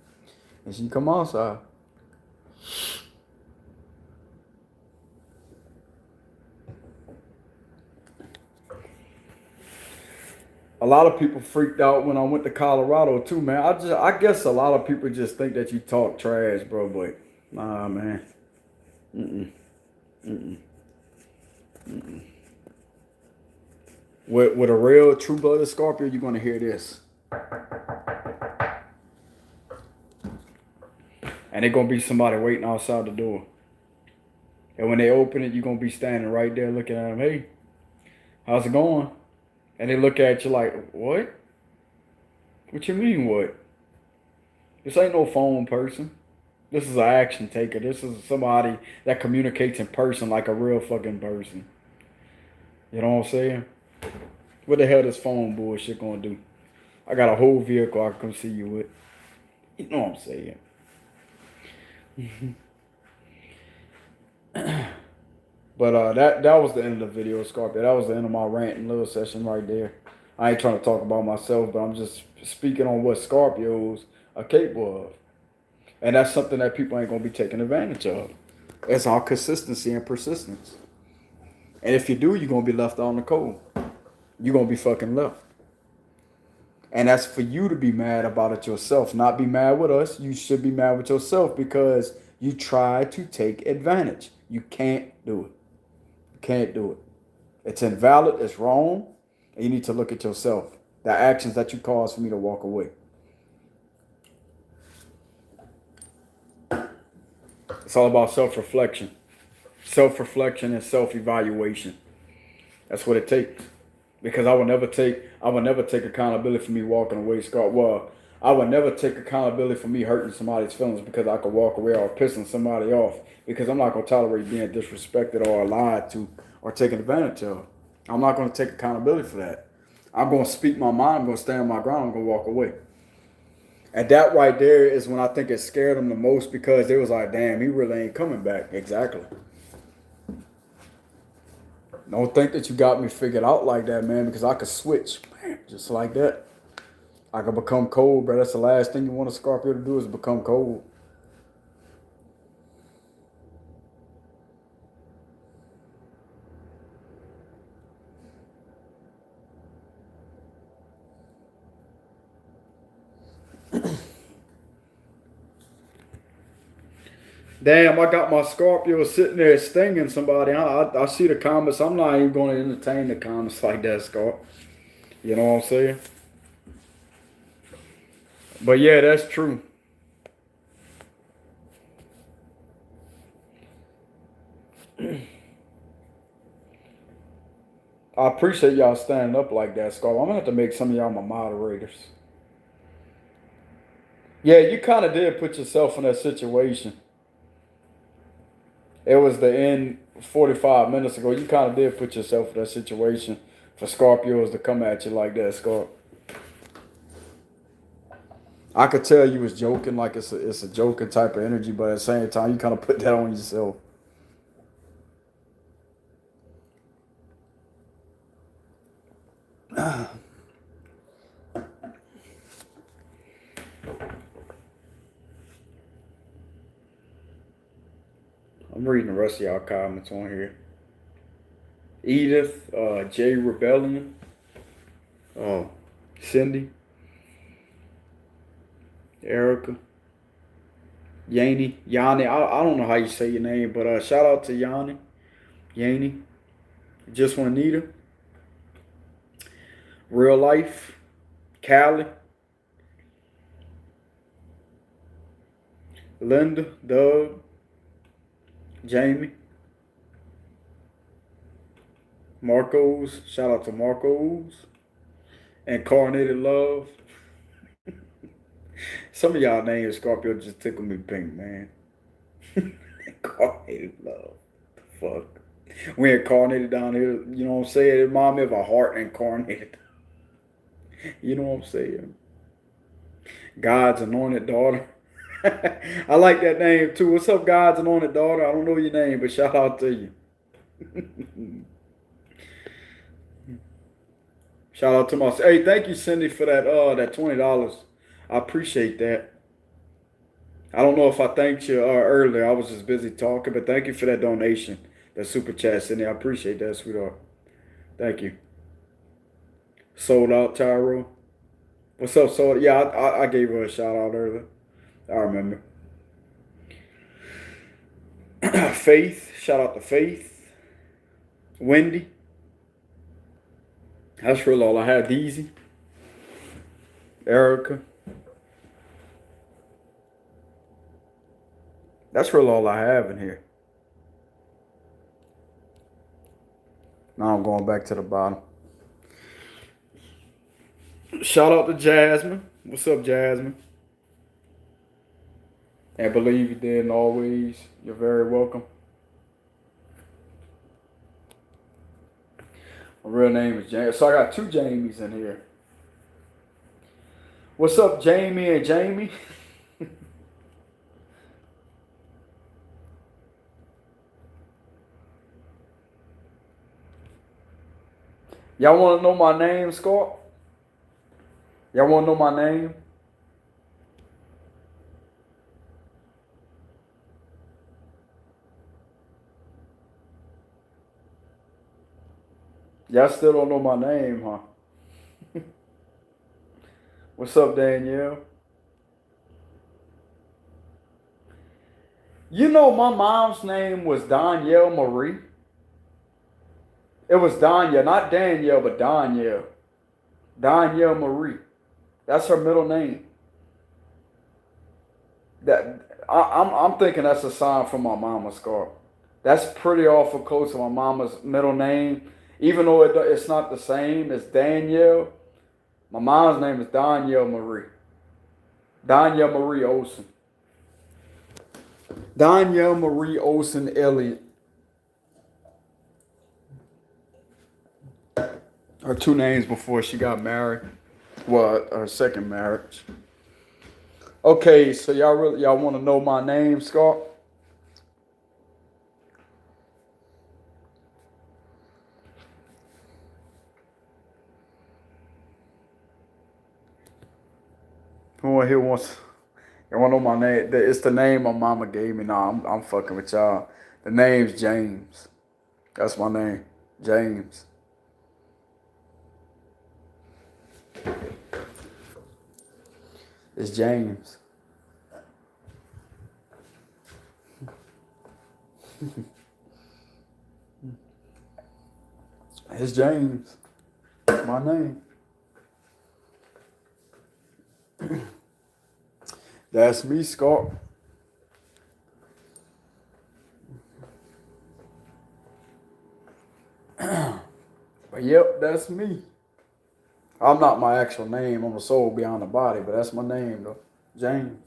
A: she come outside. A lot of people freaked out when I went to Colorado too, man. I guess a lot of people just think that you talk trash, bro, but nah, man. Mm-mm. Mm-mm. Mm-mm. With a real true-blooded Scorpio, you're gonna hear this. And they're gonna be somebody waiting outside the door. And when they open it, you're gonna be standing right there looking at them. Hey, how's it going? And they look at you like, what? What you mean, what? This ain't no phone person. This is an action taker. This is somebody that communicates in person like a real fucking person. You know what I'm saying? What the hell this phone bullshit gonna do? I got a whole vehicle I can come see you with. You know what I'm saying? But that was the end of the video, Scorpio. That was the end of my ranting little session right there. I ain't trying to talk about myself, but I'm just speaking on what Scorpios are capable of. And that's something that people ain't gonna be taking advantage of. It's our consistency and persistence. And if you do, you're gonna be left on the cold. You're gonna be fucking left. And that's for you to be mad about it yourself. Not be mad with us. You should be mad with yourself because you try to take advantage. You can't do it. You can't do it. It's invalid. It's wrong. And you need to look at yourself. The actions that you caused for me to walk away. It's all about self-reflection. Self-reflection and self-evaluation. That's what it takes. Because I would never take accountability for me walking away, Scott. Well, I would never take accountability for me hurting somebody's feelings because I could walk away or pissing somebody off. Because I'm not going to tolerate being disrespected or lied to or taken advantage of. I'm not going to take accountability for that. I'm going to speak my mind. I'm going to stand my ground. I'm going to walk away. And that right there is when I think it scared them the most because they was like, damn, he really ain't coming back. Exactly. Don't think that you got me figured out like that, man, because I could switch, man, just like that. I could become cold, bro. That's the last thing you want a Scorpio to do is become cold. Damn, I got my Scorpio sitting there stinging somebody. I see the comments. I'm not even going to entertain the comments like that, Scorp. You know what I'm saying? But yeah, that's true. I appreciate y'all standing up like that, Scorp. I'm going to have to make some of y'all my moderators. Yeah, you kind of did put yourself in that situation. It was the end 45 minutes ago. You kind of did put yourself in that situation for Scorpios to come at you like that, Scorp. I could tell you was joking, like it's a joking type of energy, but at the same time, you kind of put that on yourself. I'm I'm reading the rest of y'all comments on here. Edith, J Rebellion, Cindy, Erica, Yanni, I don't know how you say your name, but shout out to Yanni, Just Juanita, Real Life, Callie, Linda, Doug, Jamie, Marcos, shout out to Marcos, Incarnated Love. Some of y'all names Scorpio just tickle me pink, man. Incarnated Love. The fuck. We incarnated down here, you know what I'm saying? It reminds me of a heart incarnated. You know what I'm saying? God's anointed daughter. I like that name too. What's up, God's anointed daughter? I don't know your name, but shout out to you. Shout out to my. Hey, thank you, Cindy, for that $20. I appreciate that. I don't know if I thanked you earlier. I was just busy talking, but thank you for that donation, that super chat, Cindy. I appreciate that, sweetheart. Thank you. Sold Out, Tyro. What's up, Sold? Yeah, I gave her a shout out earlier. I remember. Faith. Shout out to Faith. Wendy. That's really all I had. Deezy. Erica. That's really all I have in here. Now I'm going back to the bottom. Shout out to Jasmine. What's up, Jasmine? I believe you did, and always, you're very welcome. My real name is James. So I got two Jamies in here. What's up, Jamie and Jamie? Y'all want to know my name, Scott? Y'all want to know my name? Y'all still don't know my name, huh? What's up, Danielle? You know my mom's name was Danielle Marie. It was Danielle, not Danielle, but Danielle. Danielle Marie. That's her middle name. I'm thinking that's a sign from my mama, Scar. That's pretty awful close to my mama's middle name. Even though it's not the same as Danielle, my mom's name is Danielle Marie. Danielle Marie Olsen. Danielle Marie Olsen Elliott. Her two names before she got married. Well, her second marriage. Okay, so y'all want to know my name, Scott? Who here wants? Y'all want to know my name? It's the name my mama gave me. Nah, I'm fucking with y'all. The name's James. That's my name, James. It's James. It's James. That's my name. That's me, Scott. But yep, that's me. I'm not my actual name. I'm a soul beyond the body, but that's my name, though. James.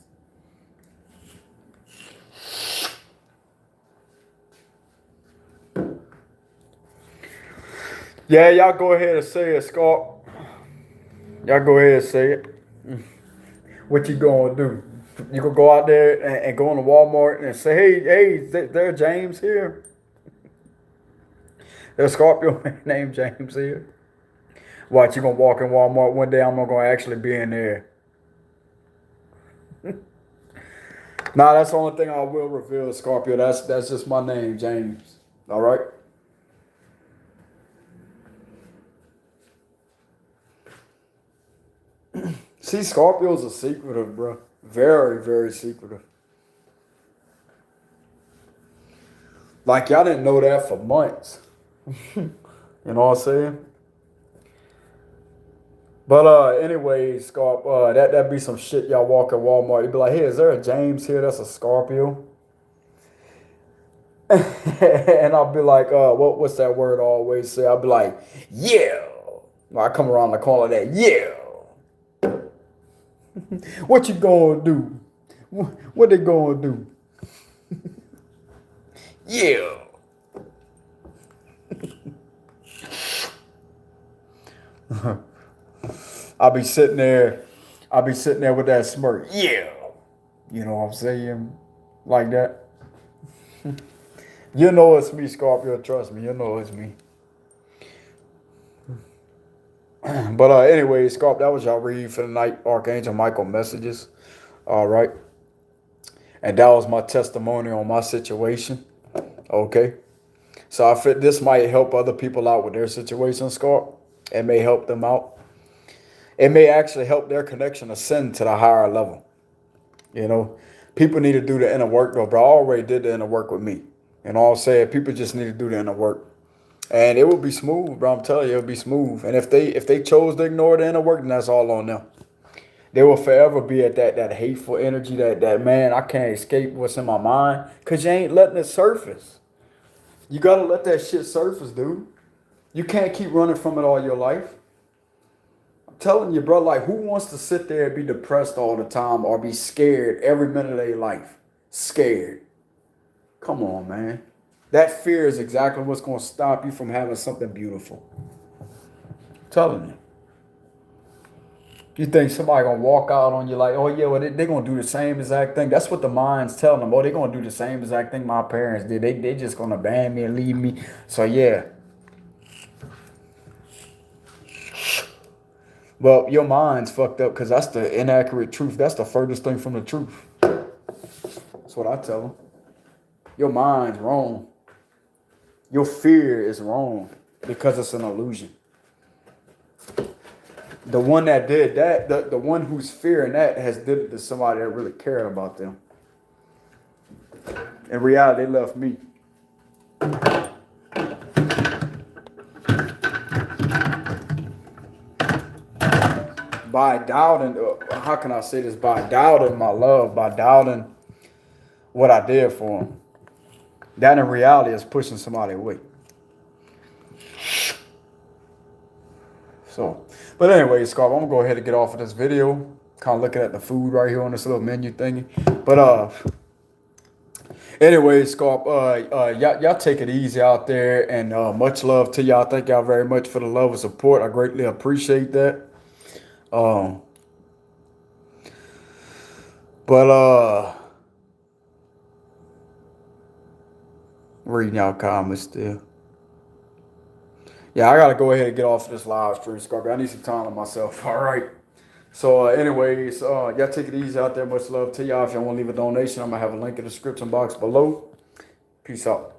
A: Yeah, y'all go ahead and say it, Scott. Y'all go ahead and say it. What you gonna do? You gonna go out there and go into Walmart and say, hey, there's James here. There's Scorpio named James here. Watch, you gonna walk in Walmart one day, I'm not gonna actually be in there. Nah, that's the only thing I will reveal, Scorpio. That's just my name, James. All right. See, Scorpios are secretive, bro. Very, very secretive. Like y'all didn't know that for months. You know what I'm saying? But anyway, that'd be some shit y'all walk in Walmart. You'd be like, hey, is there a James here that's a Scorpio? And I'll be like, what's that word I always say? I'll be like, yeah. I come around the corner that, yeah. What you gonna do? What they gonna do? Yeah. I'll be sitting there with that smirk. Yeah. You know what I'm saying? Like that. You know it's me, Scorpio. Trust me. You know it's me. But anyway, Scorpio, that was y'all read for the night. Archangel Michael messages. All right. And that was my testimony on my situation. Okay. So I feel this might help other people out with their situation, Scorp. It may help them out. It may actually help their connection ascend to the higher level. You know, people need to do the inner work though, bro. I already did the inner work with me. And all said, people just need to do the inner work. And it will be smooth, bro. I'm telling you, it'll be smooth. And if they chose to ignore the inner work, then that's all on them. They will forever be at that hateful energy, that man, I can't escape what's in my mind. Cause you ain't letting it surface. You gotta let that shit surface, dude. You can't keep running from it all your life. I'm telling you, bro, like who wants to sit there and be depressed all the time or be scared every minute of their life? Scared. Come on, man. That fear is exactly what's going to stop you from having something beautiful. I'm telling you. You think somebody going to walk out on you like, oh, yeah, well, they're going to do the same exact thing. That's what the mind's telling them. Oh, they're going to do the same exact thing my parents did. They just going to ban me and leave me. So, yeah. Well, your mind's fucked up because that's the inaccurate truth. That's the furthest thing from the truth. That's what I tell them. Your mind's wrong. Your fear is wrong because it's an illusion. The one that did that, the one who's fearing that has did it to somebody that really cared about them. In reality, they left me. By doubting, how can I say this? By doubting my love, by doubting what I did for them. That in reality is pushing somebody away. So, but anyway, Scarp, I'm gonna go ahead and get off of this video. Kind of looking at the food right here on this little menu thingy. But anyway, Scarp, y'all take it easy out there, and much love to y'all. Thank y'all very much for the love and support. I greatly appreciate that. But reading y'all comments still. Yeah, I gotta go ahead and get off of this live stream, Scorpio. I need some time on myself. All right. So, anyways, y'all take it easy out there. Much love to y'all. If y'all want to leave a donation, I'm gonna have a link in the description box below. Peace out.